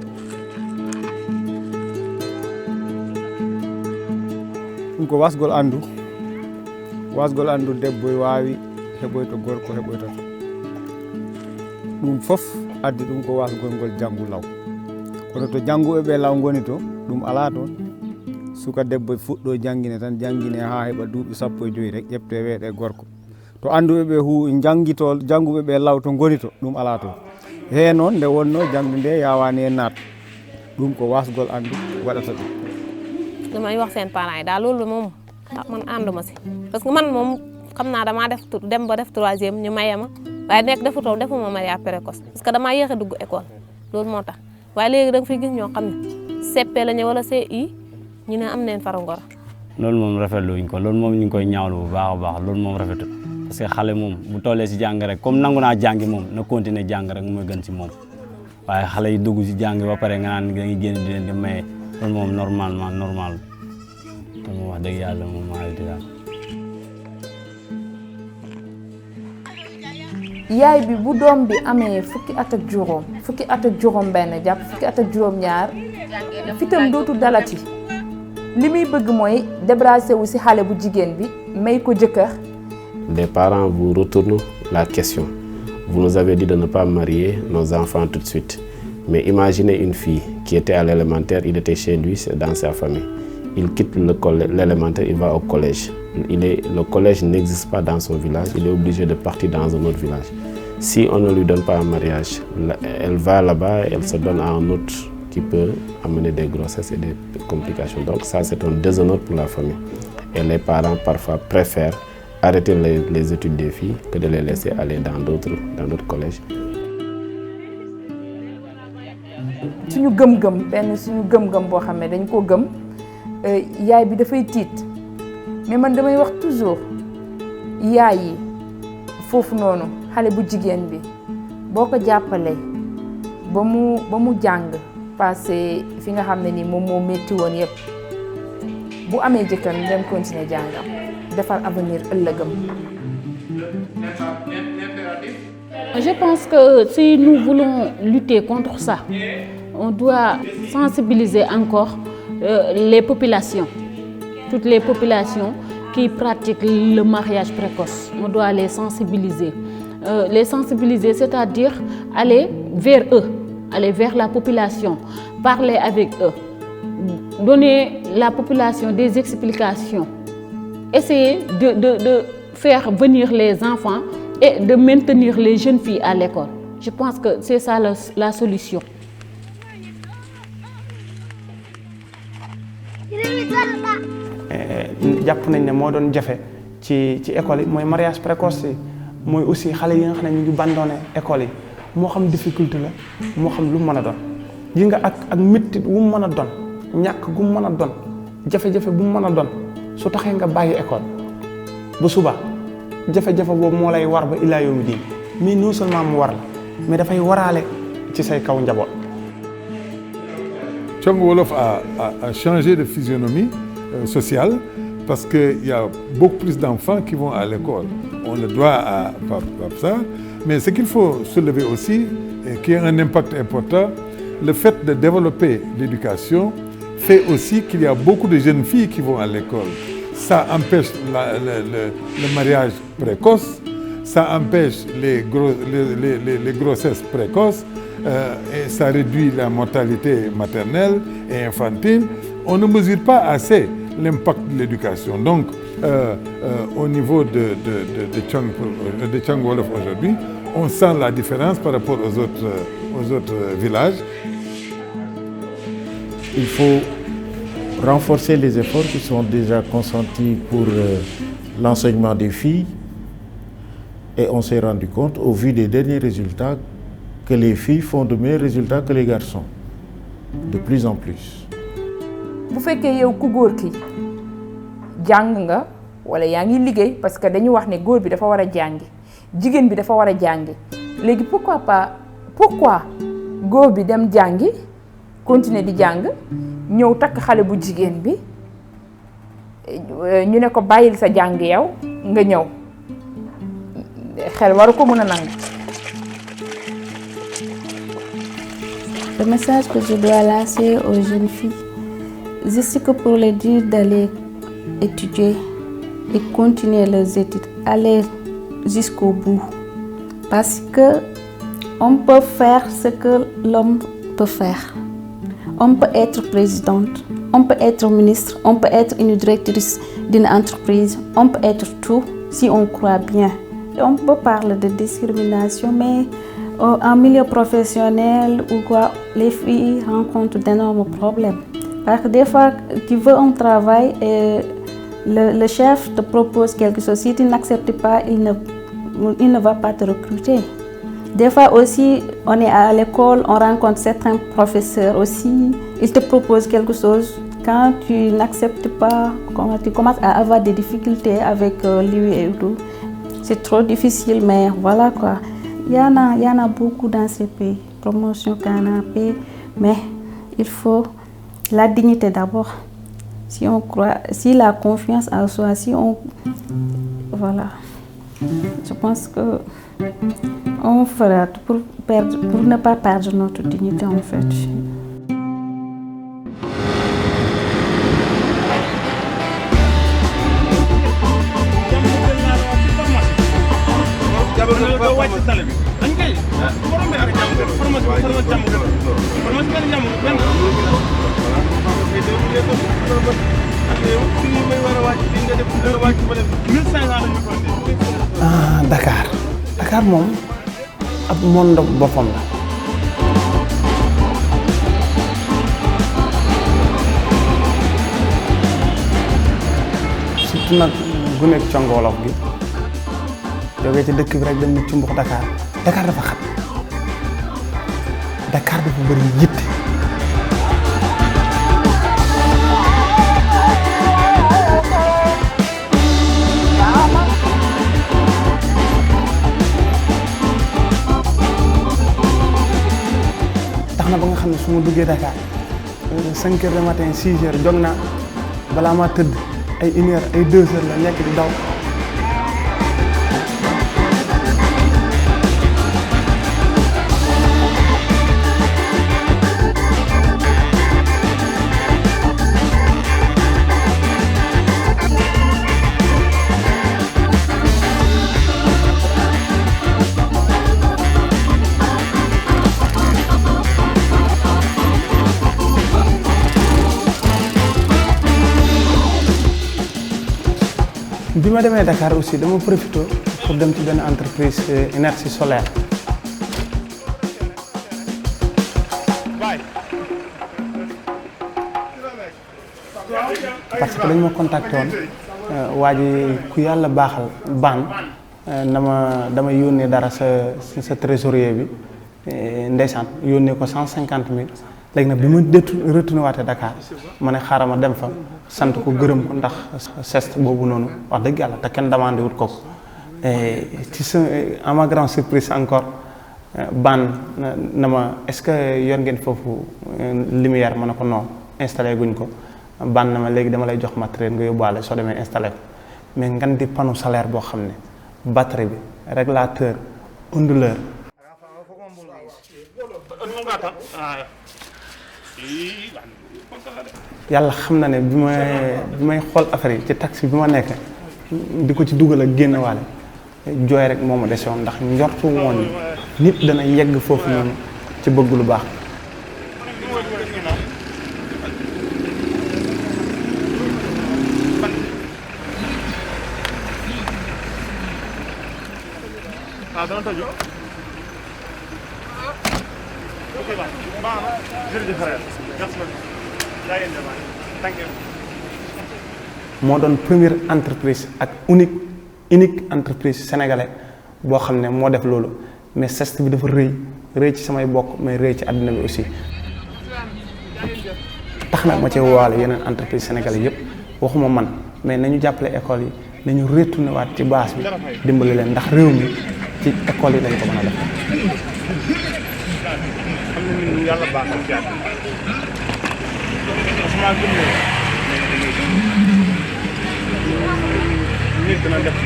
ko wasgol andu debbo waawi heɓoyto gorko heɓoyto ɗum fof addi ɗum ko wasgol ngol janggu law kono to janguɓe ɓe law ngoni to ɗum ala toon suka debbo fuɗɗo jangguine tan jangguine ha heɓa duuɓi 15 rek ƴefte weeɗe gorko to anduɓe ɓe janguɓe ɓe law to ngoni to ɗum ala toon he noon nde wonno jangde nde yawani e naat ɗum ko wasgol andu waɗata ɗum. damay wax seen parents yi daal loolu moom man ànduma si parce que man moom xam naa damaa dem ba def 3e ñu maye ma waaye nekk defuma mariage précoce parce que damaa yéex a dugg école loolu moo tax waaye léegi da nga fiy gis ñoo xam ne CP la ñu wala CI ñu ne am neen farangoro. loolu moom rafetlu wuñ ko loolu moom ñu ngi koy ñaawlu bu baax a baax loolu moom rafetul parce que xale moom bu tollee si jàng rek comme nangu naa jàngi moom na continuer jàng rek mooy gën si moom waaye xale yi dugg si jàng ba pare nga naan da ngay génn di leen di maye. loolu moom normal te moom wax dëgg yàlla moom maa ngi daal. yaay bi bu doom bi amee fukki at ak juróom benn jàpp fukki at ak juróom ñaar fitam dootu dalati li muy bëgg mooy débarrasser wu si xale bu jigéen bi may ko jëkkër. Les parents vous retournent la question. Vous nous avez dit de ne pas marier nos enfants tout de suite. Mais imaginez une fille qui était à l'élémentaire, il était chez lui, dans sa famille. Il quitte l'élémentaire, il va au collège. Le collège n'existe pas dans son village, il est obligé de partir dans un autre village. Si on ne lui donne pas un mariage, elle va là-bas, elle se donne à un autre qui peut amener des grossesses et des complications. Donc ça, c'est un déshonneur pour la famille. Et les parents parfois préfèrent arrêter les études des filles que de les laisser aller dans d'autres collèges. suñu gëm-gëm boo xam ne dañ ko gëm yaay bi dafay tiit mais man damay wax toujours yaay yi foofu noonu xale bu jigéen bi boo ko jàppalee ba mu jàng passé fi nga xam ne ni moom moo métti woon yëpp bu amee jëkkër ñu dem continuer jàngam defar avenir ëllëgam. Je pense que si nous voulons lutter contre ça, on doit sensibiliser encore les populations, toutes les populations qui pratiquent le mariage précoce. On doit les sensibiliser. C'est-à-dire aller vers eux, aller vers la population, parler avec eux, donner la population des explications, essayer de faire venir les enfants et de maintenir les jeunes filles à l'école. Je pense que c'est ça la solution. jàpp nañ ne moo doon jafe ci école yi mooy mariage précoce yi mooy aussi xale yi nga xam ne ñu ngi bandone école yi moo xam difficulté la moo xam lu mu mën a doon yi nga ak métti wu mu mën a doon ñàkk gu mu mën a doon jafe-jafe bu mu mën a doon su taxee nga bàyyi école bu suba jafe-jafe boobu moo lay war ba illaa yawmi diin mais non seulement mu war la mais dafay waraale ci say kaw njaboot. Thiongou Wolof a changé de physionomie sociale parce qu'il y a beaucoup plus d'enfants qui vont à l'école. On le doit à Pape Sarr, mais ce qu'il faut soulever aussi, et qui a un impact important, le fait de développer l'éducation fait aussi qu'il y a beaucoup de jeunes filles qui vont à l'école. Ça empêche le mariage précoce, ça empêche les grossesses précoces, et ça réduit la mortalité maternelle et infantile. On ne mesure pas assez l'impact de l'éducation. Donc, au niveau de Thiongou Wolof aujourd'hui, on sent la différence par rapport aux autres villages. Il faut renforcer les efforts qui sont déjà consentis pour l'enseignement des filles. Et on s'est rendu compte, au vu des derniers résultats, que les filles font de meilleurs résultats que les garçons, de plus en plus. bu fekkee yow ku góor ki jàng nga wala yaa ngi liggéey parce que dañu wax ne góor bi dafa war a jàngi jigéen bi dafa war a jàngi léegi pourquoi góor bi dem jàngi continuer di jàng ñëw takk xale bu jigéen bi ñu ne ko bàyyil sa jàng yow nga ñëw xel waru ko mën a nangu. Le message que je dois lancer aux jeunes filles, je sais que pour les dire d'aller étudier et continuer leurs études, aller jusqu'au bout. Parce que on peut faire ce que l'homme peut faire. On peut être présidente, on peut être ministre, on peut être une directrice d'une entreprise, on peut être tout si on croit bien. Et on peut parler de discrimination, mais en milieu professionnel ou quoi, les filles rencontrent d'énormes problèmes. Parce que des fois, tu veux un travail et le chef te propose quelque chose. Si tu n'acceptes pas, il ne va pas te recruter. Des fois aussi, on est à l'école, on rencontre certains professeurs aussi. Ils te proposent quelque chose. Quand tu n'acceptes pas, tu commences à avoir des difficultés avec lui et tout. C'est trop difficile, mais voilà quoi. Il y en a beaucoup dans ces pays. Promotion, canapé, mais il faut la dignité d'abord. Si on croit, si la confiance en soi, si on... Voilà. Je pense que on fera tout pour ne pas perdre notre dignité en fait. Dakar moom ab monde boppam la. surtout nag gu nekk Thiongou Wolof gi jógee ci dëkk bi rek dem ni ci mbux Dakar dafa xat Dakar dafa bëri yitte. tax na ba nga xam ne su ma duggee Dakar 5 heures du matin 6 heures jóg naa balaa maa tëdd ay 1 heure ay 2 heures la nekk di daw. bi ma demee Dakar aussi dama profité pour dem ci benn entreprise énergie solaire. parce que dañ ma contacté woon waa ji ku yàlla baaxal dama yónnee dara sa trésorier bi ndeysaan yónnee ko 150 000 léegi nag bi ma retourné waatee Dakar ma ne xaaral ma dem fa sant ko gërëm ko ndax geste boobu noonu wax dëgg yàlla te kenn demandé wut ko ci sa à ma grande surprise encore ban na ma est-ce que yor ngeen foofu lumière ma ne ko non installé guñ ko ban na ma léegi dama lay jox matériel nga yóbbaale soo demee installé ko mais ngan di panneau solaire boo xam ne batterie bi régulateur onduleur yàlla xam na ne bi may xool affaire yi ci taxi bi ma nekk di ko ci dugal ak génn waale jooy rek moo ma dese woon ndax njortu woon ni nit dana yegg foofu noonu ci bëgg lu baax. moo doon première entreprise ak unique entreprise sénégalais boo xam ne moo def loolu mais geste bi dafa rëy ci samay bokk mais rëy ci àddina bi aussi tax nag ma ci waale yeneen entreprise sénégalais yépp waxuma man mais nañu jàppale école yi nañu retourné waat ci base bi dimbali leen ndax réew mi ci école yi lañ ko mën a def. yàlla baax na ci àddina nit dina def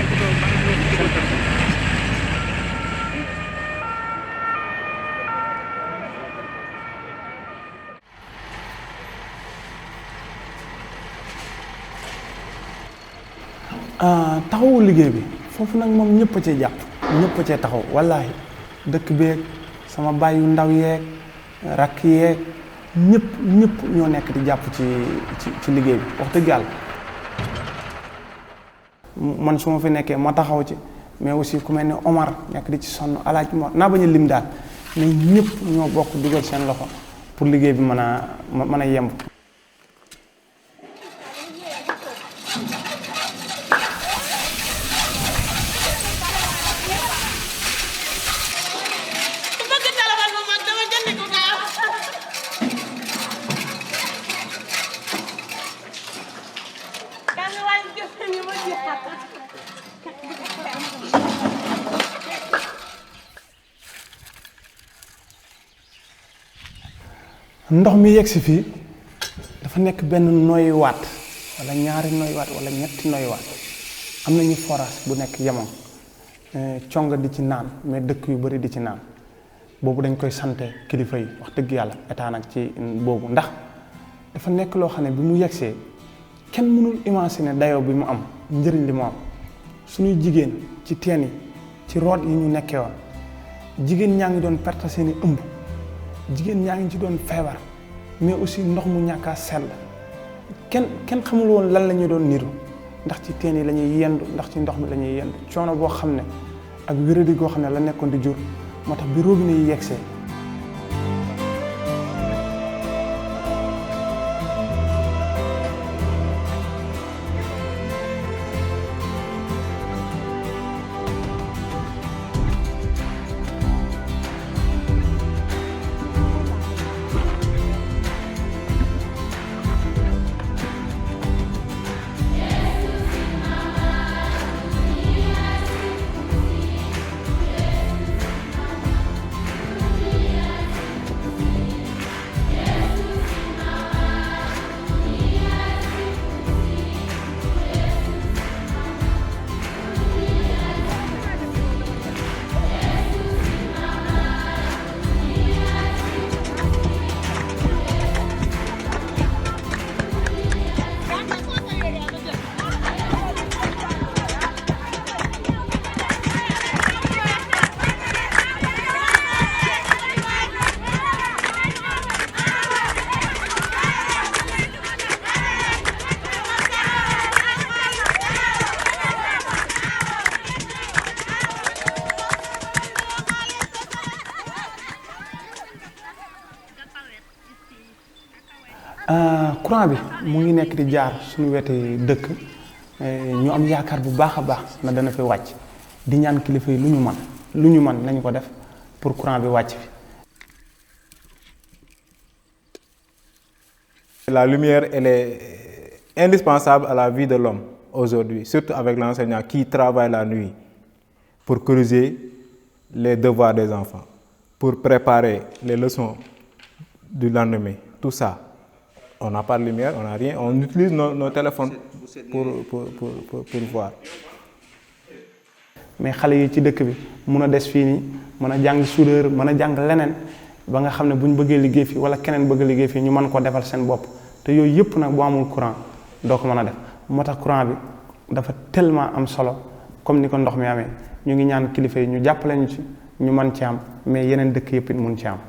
taxawu liggéey bi foofu nag moom ñëpp a cee jàpp ñëpp a cee taxaw wallaahi dëkk beeg sama baay yu ndaw yeeg rakk yeeg ñëpp ñoo nekk di jàpp ci liggéey bi wax dëgg yàlla man su ma fi nekkee ma taxaw ci mais aussi ku mel ne Omar nekk di ci sonn alaaj Omar naa bañ a lim daal mais ñëpp ñoo bokk dugal seen loxo pour liggéey bi mën a yemb. ndox mi yegg si fii dafa nekk benn noyyiwaat wala ñaari noyyiwaat wala ñetti noyyiwaat am nañu forage bu nekk Yamam conga di ci naan mais dëkk yu bari di ci naan boobu dañ koy sante kilifa yi wax dëgg yàlla état nag ci boobu ndax dafa nekk loo xam ne bi mu yeggsee kenn mënul imaginer dayoo bi mu am njëriñ li mu am suñuy jigéen ci teen yi ci root yi ñu nekkee woon jigéen ñaa ngi doon perte seeni ëmb jigéen ñaa ngi ci doon feebar mais aussi ndox mu ñàkk a sell kenn xamul woon lan la ñu doon niru ndax ci teen yi la ñuy yendu ndax ci ndox mi la ñuy yendu coono boo xam ne ak wéradi goo xam ne la nekkoon di jur moo tax bi robinet yi yegsee courant bi mu ngi nekk di jaar suñu weti dëkk ñu am yaakaar bu baax a baax na dana fi wàcc di ñaan kilifa yi lu ñu man nañu ko def pour courant bi wàcc fi La lumière, elle est indispensable à la vie de l'homme aujourd'hui, surtout avec l'enseignant qui travaille la nuit pour corriger les devoirs des enfants, pour préparer les leçons du lendemain. Tout ça, on n'a pas de lumière, on n'a rien, on utilise nos téléphones pour voir. mais xale yi ci dëkk bi mun a des fii nii mën a jàng soudeur mën a jàng leneen ba nga xam ne bu ñu bëggee liggéey fii wala keneen bëgg liggéey fii ñu mën ko defal seen bopp te yooyu yëpp nag bu amul courant doo ko mën a def moo tax courant bi dafa tellement am solo comme ni ko ndox mi amee ñu ngi ñaan kilifa yi ñu jàppale ñu ci ñu mën ci am mais yeneen dëkk yëpp it mun ci am.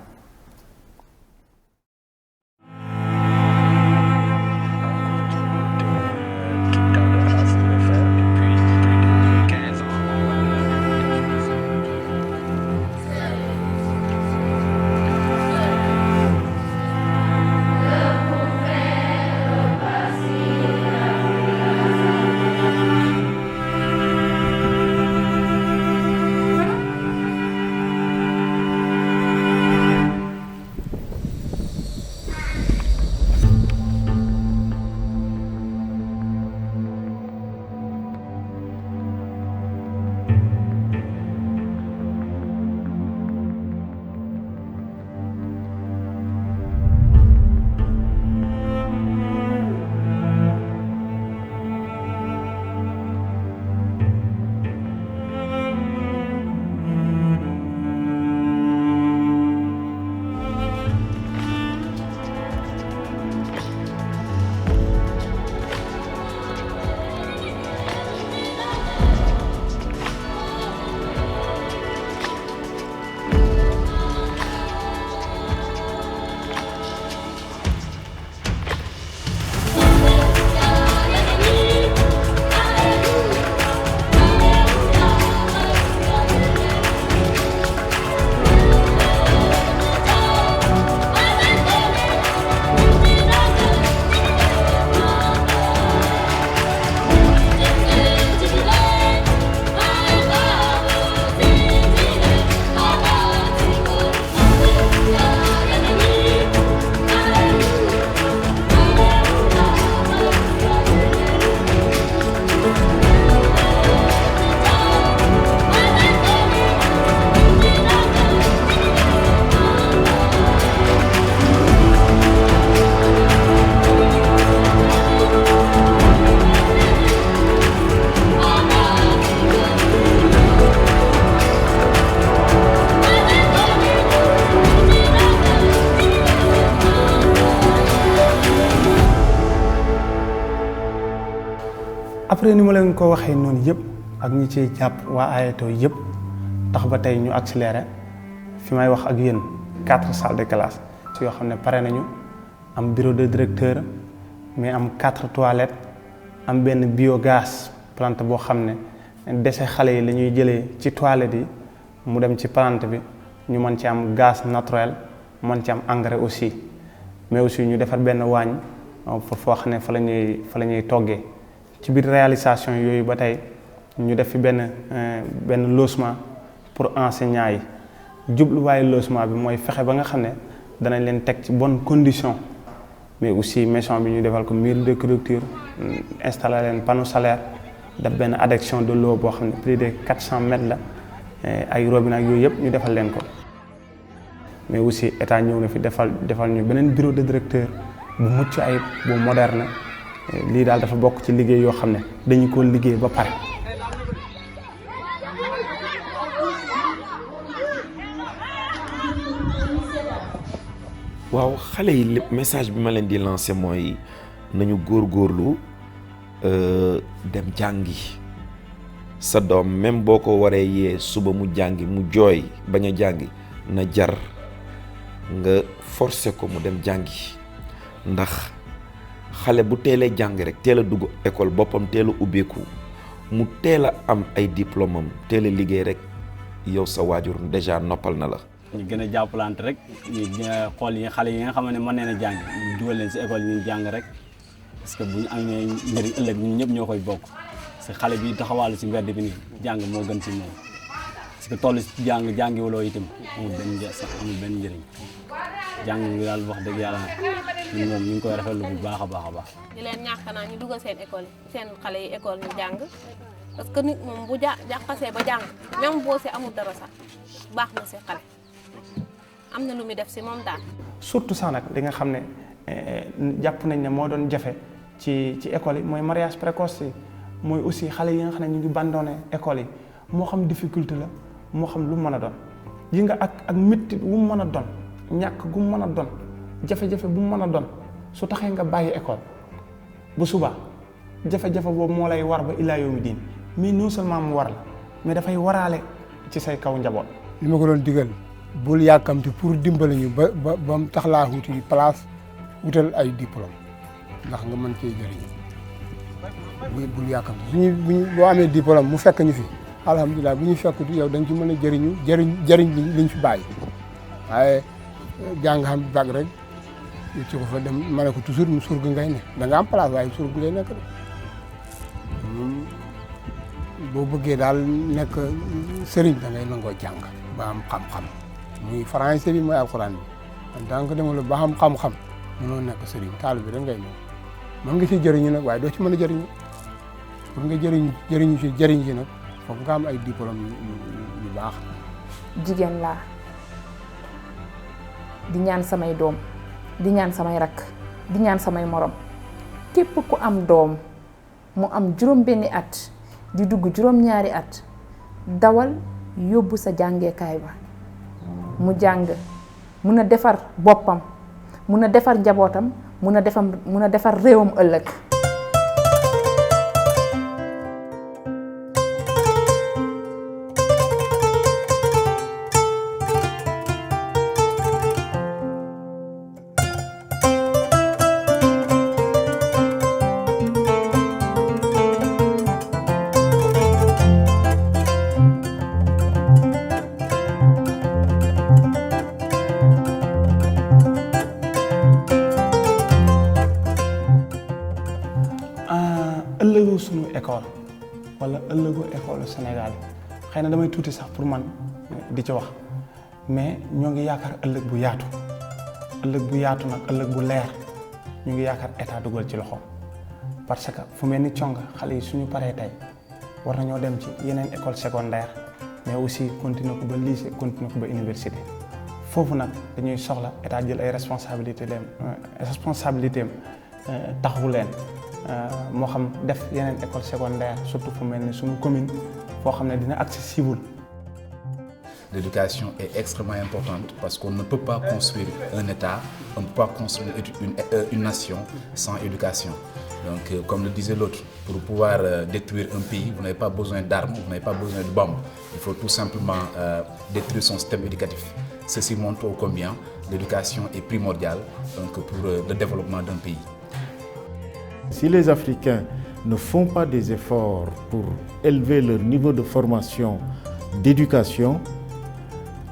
après ni ma leen ko waxee noonu yëpp ak ñi ciy jàpp waa Ayato yëpp tax ba tey ñu accéléré fi may wax ak yéen 4 salles de classe ci yoo xam ne pare nañu am bureau de directeur mais am 4 toilettes am benn biogaz plante boo xam ne déchets xale yi la ñuy jëlee ci toilette yi mu dem ci plante bi ñu mën ci am gaz naturel mën ci am engrais aussi mais aussi ñu defar benn waañ pour foo xam ne fa la ñuy toggee ci biir réalisation yooyu ba tey ñu def fi benn logement pour enseignants yi jubluwaayu logement bi mooy fexe ba nga xam ne danañ leen teg ci bonne condition mais aussi maison bi ñu defal ko mur de clôture installer leen panneau solaire def benn adduction de l'eau boo xam ne plus de 400 mètres la ay robinet ak yooyu yëpp ñu defal leen ko mais aussi état ñëw na fi defal ñu beneen bureau de directeur bu mucc ayib bu moderne lii daal dafa bokk ci liggéey yoo xam ne dañu ko liggéey ba pare. waaw xale yi lépp message bi ma leen di lancer mooy nañu góorgóorlu dem jàngi sa doom même boo ko waree yee suba mu jàngi mu jooy bañ a jàngi na jar nga forcer ko mu dem jàngi ndax xale bu teelee jàng rek teel a dugg école boppam teel a ubbeeku mu teel a am ay diplôme am teel a liggéey rek yow sa waajur déjà noppal na la. ñu gën a jàppalante rek ñu xool yi xale yi nga xam ne mën nañ a jàng ñu dugal leen si école yi ñu jàng rek parce que bu ñu amee njëriñ ëllëg ñun ñëpp ñoo koy bokk parce que xale bi taxawaalu si mbedd bi nii jàng moo gën si moom parce que toll si jàngi waloo itam amul benn njëriñ jàng bi daal wax dëgg yàlla ñun moom ñu ngi koy rafetlu bu baax a baax a baax. di leen ñaax naa ñu dugal seen école yi seen xale yi école ñu jàng parce que nit moom bu xasee ba jàng même boo si amul dara sax baax na si xale am na lu muy def si moom daal. surtout sax nag li nga xam ne jàpp nañ ne moo doon jafe ci école yi mooy mariage précoce yi mooy aussi xale yi nga xam ne ñu ngi bandone école yi moo xam difficulté la moo xam lu mu mën a doon yi nga ak métti bu mu mën a doon ñàkk gu mu mën a doon jafe-jafe bu mu mën a doon su taxee nga bàyyi école bu subaa jafe-jafe boobu moo lay war ba illaa yawmi diin mais non seulement mu war la mais dafay waraale ci say kaw njaboot. li ma ko doon digal bul yàkkamti pour dimbali ñu ba mu tax laa wuti place wutal ay diplôme ndax nga mën cee jëriñu bul yàkkamti boo amee diplôme mu fekk ñu fi alhamdulilah bu ñu fekk yow da nga ci mën a jëriñ liñ fi bàyyi waaye jàng xam bag rek ci ko fa dem ma ne ko toujours mu surga ngay ne da nga am place waaye surga ngay nekk de boo bëggee daal nekk sëriñ da ngay nangoo jàng ba am xam-xam muy français bi mooy alxuraan bi en tant que dama la ba am xam-xam mënoo nekk sëriñ taal bi rek ngay mën nga ci jëriñu nag waaye doo ci mën a jëriñu pour nga jëriñ ci nag foog nga am ay diplôme yu baax. jigéen laa di ñaan samay doom di ñaan samay rakk di ñaan samay morom képp ku am doom mu am juróom-benni at di dugg juróom-ñaari at dawal yóbbu sa jàngeekaay ba mu jàng mun a defar boppam mun a defar njabootam mun a defar réewam ëllëg. ëllëgu suñu école wala ëllëgu école Sénégal xëy na damay tuuti sax pour man di ci wax mais ñoo ngi yaakaar ëllëg bu yaatu nag ëllëg bu leer ñu ngi yaakaar état dugal ci loxoom parce que fu mel ni conga xale yi suñu paree tey war nañoo dem ci yeneen école secondaire mais aussi continuer ko ba lycée continuer ko ba université foofu nag dañuy soxla état jël ay responsabilité taxawu leen moo xam def yeneen école secondaire surtout fu mel ni suñu commune foo xam ne dina accessible. L'éducation est extrêmement importante parce qu'on ne peut pas construire un État, on ne peut pas construire une nation sans éducation. Donc, comme le disait l'autre, pour pouvoir détruire un pays, vous n'avez pas besoin d'armes, vous n'avez pas besoin de bombes. Il faut tout simplement détruire son système éducatif. Ceci montre combien l'éducation est primordiale donc, pour le développement d'un pays. Si les Africains ne font pas des efforts pour élever leur niveau de formation, d'éducation,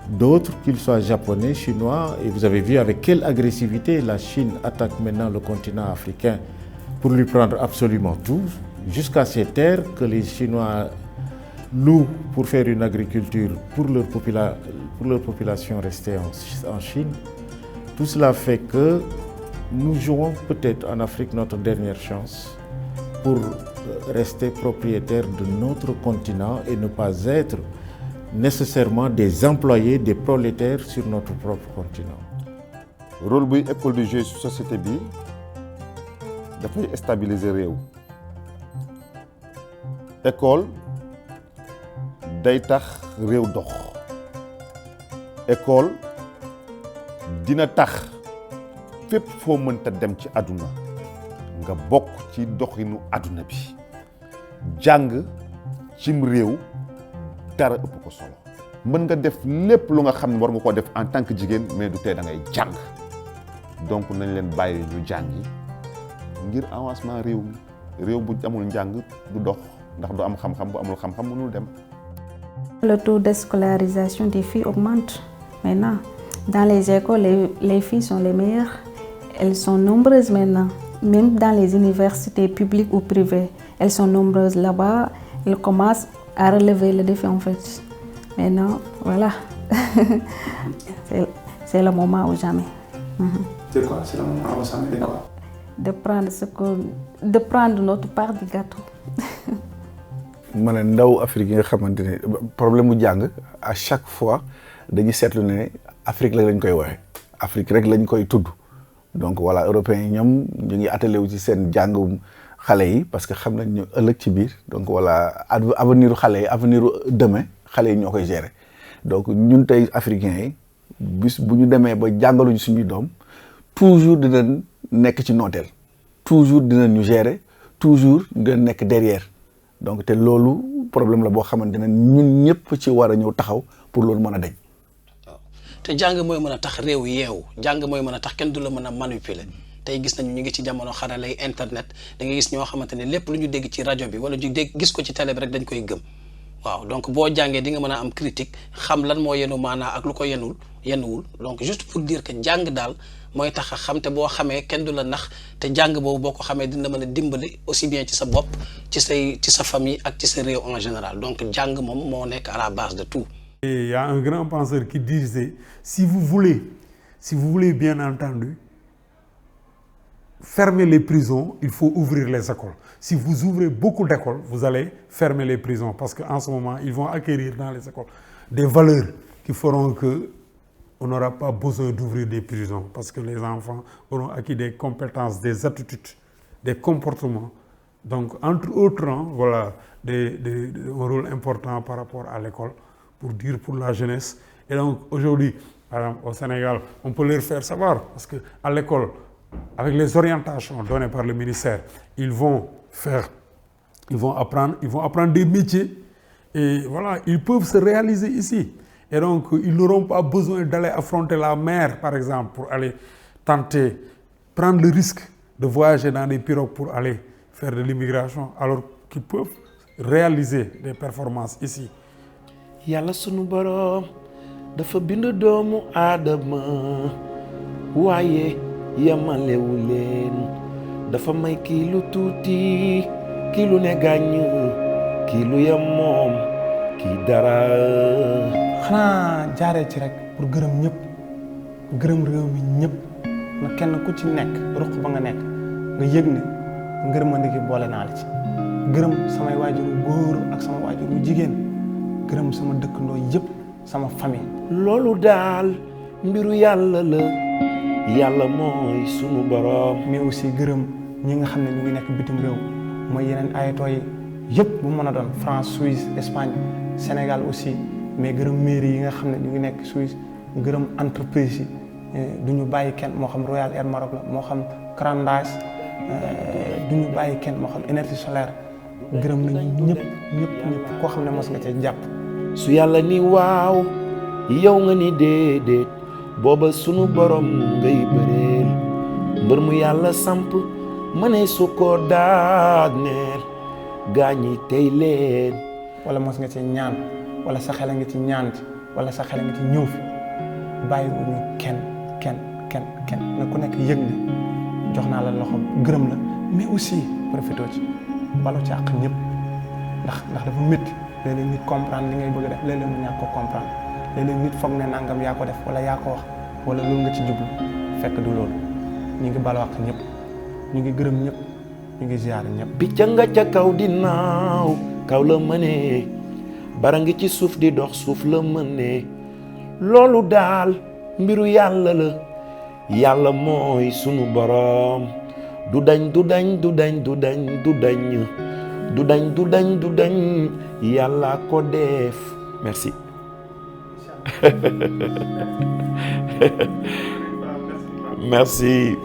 d'autres, qu'ils soient japonais, chinois, et vous avez vu avec quelle agressivité la Chine attaque maintenant le continent africain pour lui prendre absolument tout, jusqu'à ces terres que les Chinois louent pour faire une agriculture pour leur population restée en Chine. Tout cela fait que nous jouons peut-être en Afrique notre dernière chance pour rester propriétaires de notre continent et ne pas être nécessairement des employés, des prolétaires sur notre propre continent. Le rôle de l'école de jeu sur la société, c'est de stabiliser les réew. L'école, day tax réew dox. L'école, dina tax fépp foo mënta dem ci àdduna nga bokk ci doxinu àdduna bi jàng cim réew dara ëpp ko solo mën nga def lépp lu nga xam ne war nga ko def en tant que jigéen mais du tee da ngay jàng donc nañ leen bàyyi ñu jàngi ngir avancement réew mi réew bu amul njàng du dox ndax du am xam-xam bu amul xam-xam mënul dem. Le taux de scolarisation des filles augmente maintenant. Dans les écoles, les filles sont les meilleures. Elles sont nombreuses maintenant. Même dans les universités publiques ou privées, elles sont nombreuses là-bas. Elles commencent à relever le défi en fait. Maintenant, voilà. C'est le moment ou jamais. C'est quoi? C'est le moment à ressemble quoi? De prendre notre part du gâteau. ma ne ndaw Afrique yi nga xamante ne problème mu jàng à chaque fois dañuy seetlu ne Afrique la lañ koy woowee Afrique rek lañ koy tudd donc voilà européens yi ñoom ñu ngi attelé wu ci seen jàngum xale yi parce que xam nañ ñu ëllëg ci biir donc voilà avenir xale yi avenir demain xale yi ñoo koy gérer donc ñun tey africains yi bis bu ñu demee ba jàngaluñu suñuy doom toujours dinañ nekk ci nooteel toujours dinañ ñu gérer toujours dinañ nekk derrière. donc te loolu problème la boo xamante ne ñun ñëpp ci war a ñëw taxaw pour loolu mën a deñ. te jàng mooy mën a tax réew yeewu jàng mooy mën a tax kenn du la mën a manipuler tey gis nañu ñu ngi ci jamono xaralay internet da nga gis ñoo xamante ne lépp lu ñu dégg ci rajo bi wala ñu dégg gis ko ci télé bi rek dañ koy gëm waaw donc boo jàngee di nga mën a am critique xam lan moo yenu maanaa ak lu ko yenuwul donc juste pour dire que jàng daal mooy tax a xam te boo xamee kenn du la nax te jàng boobu boo ko xamee dina mën a dimbali aussi bien ci sa bopp ci sa famille ak ci sa réew en général donc jàng moom moo nekk à la base de tout. Et il y a un grand penseur qui disait si vous voulez bien entendu fermer les prisons, il faut ouvrir les écoles. Si vous ouvrez beaucoup d'écoles, vous allez fermer les prisons parce qu'en ce moment, ils vont acquérir dans les écoles des valeurs qui feront que on n'aura pas besoin d'ouvrir des prisons parce que les enfants auront acquis des compétences, des attitudes, des comportements. Donc, entre autres, voilà, un rôle important par rapport à l'école pour la jeunesse. Et donc, aujourd'hui, par exemple, au Sénégal, on peut leur faire savoir parce qu'à l'école, avec les orientations données par le ministère, ils vont apprendre des métiers et voilà, ils peuvent se réaliser ici. Et donc, ils n'auront pas besoin d'aller affronter la mer, par exemple, pour aller prendre le risque de voyager dans des pirogues pour aller faire de l'immigration, alors qu'ils peuvent réaliser des performances ici. Yàlla sunu boroom dafa bind doomu aadama waaye yamalewu leen dafa may kii lu tuuti kii lu ne gàññ kii lu yem moom kii dara. xanaa jaaree ci rek pour gërëm ñëpp gërëm réew mi ñëpp na kenn ku ci nekk ruq ba nga nekk nga yëg ne ngërëmande gi boole naa la ci gërëm samay waajuru góor ak sama waajuru jigéen gërëm sama dëkkandoo yëpp sama famille. loolu daal mbiru yàlla la yàlla mooy sunu borom. mais aussi gërëm ñi nga xam ne ñu ngi nekk bitim réew mooy yeneen ayatoo yi yëpp bu mën a doon France Suisse Espagne Sénégal aussi. mais gërëm mairie yi nga xam ne ñu ngi nekk Suisse gërëm entreprise yi du ñu bàyyi kenn moo xam Royal Air Maroc la moo xam Crandas du ñu bàyyi kenn moo xam énergie solaire gërëm nañu ñëpp koo xam ne mos nga cee jàpp. su yàlla ni waaw yow nga ni déedéet booba sunu borom ngay bëreel mbër mu yàlla samp mënee su ko daaneel gaañi tey leen. wala mos nga cee ñaan. wala sa xel nga ci ñaan wala sa xel nga ci ñëw fi bàyyiwuñu kenn na ku nekk yëg ne jox naa la loxo gërëm la mais aussi profité ci balu ci àq ñëpp ndax dafa métti léeg-léeg nit comprendre li ngay bëgg a def léeg-léeg mu ñàkk ko comprendre léeg-léeg nit foog ne nangam yaa ko def wala yaa ko wax wala loolu nga ci jublu fekk du loolu ñu ngi balu àq ñëpp ñu ngi gërëm ñëpp ñu ngi ziar ñëpp. picc nga ca kaw di naaw kaw la mënee. bara ngi ci suuf di dox suuf la mënee loolu daal mbiru yàlla la yàlla mooy sunu boroom du dañ yàlla ko def. Merci. Merci.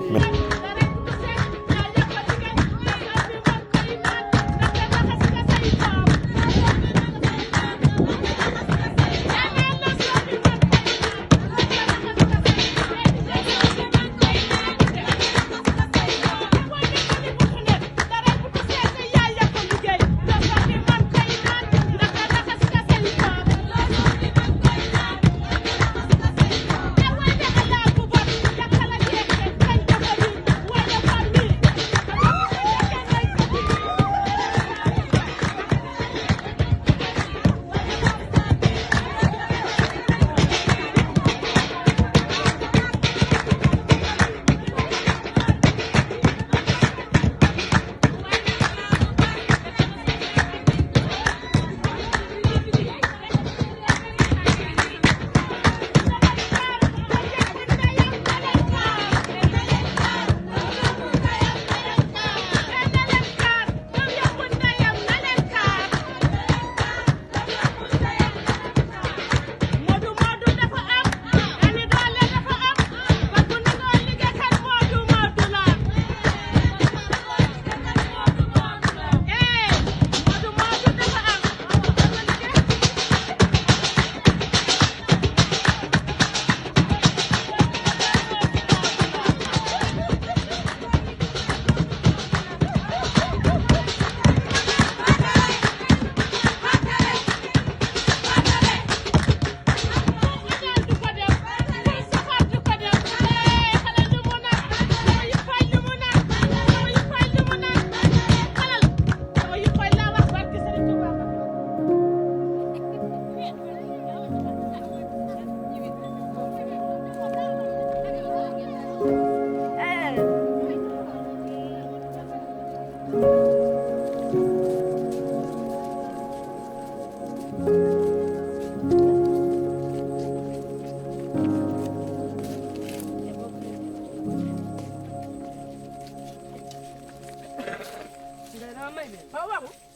Babu.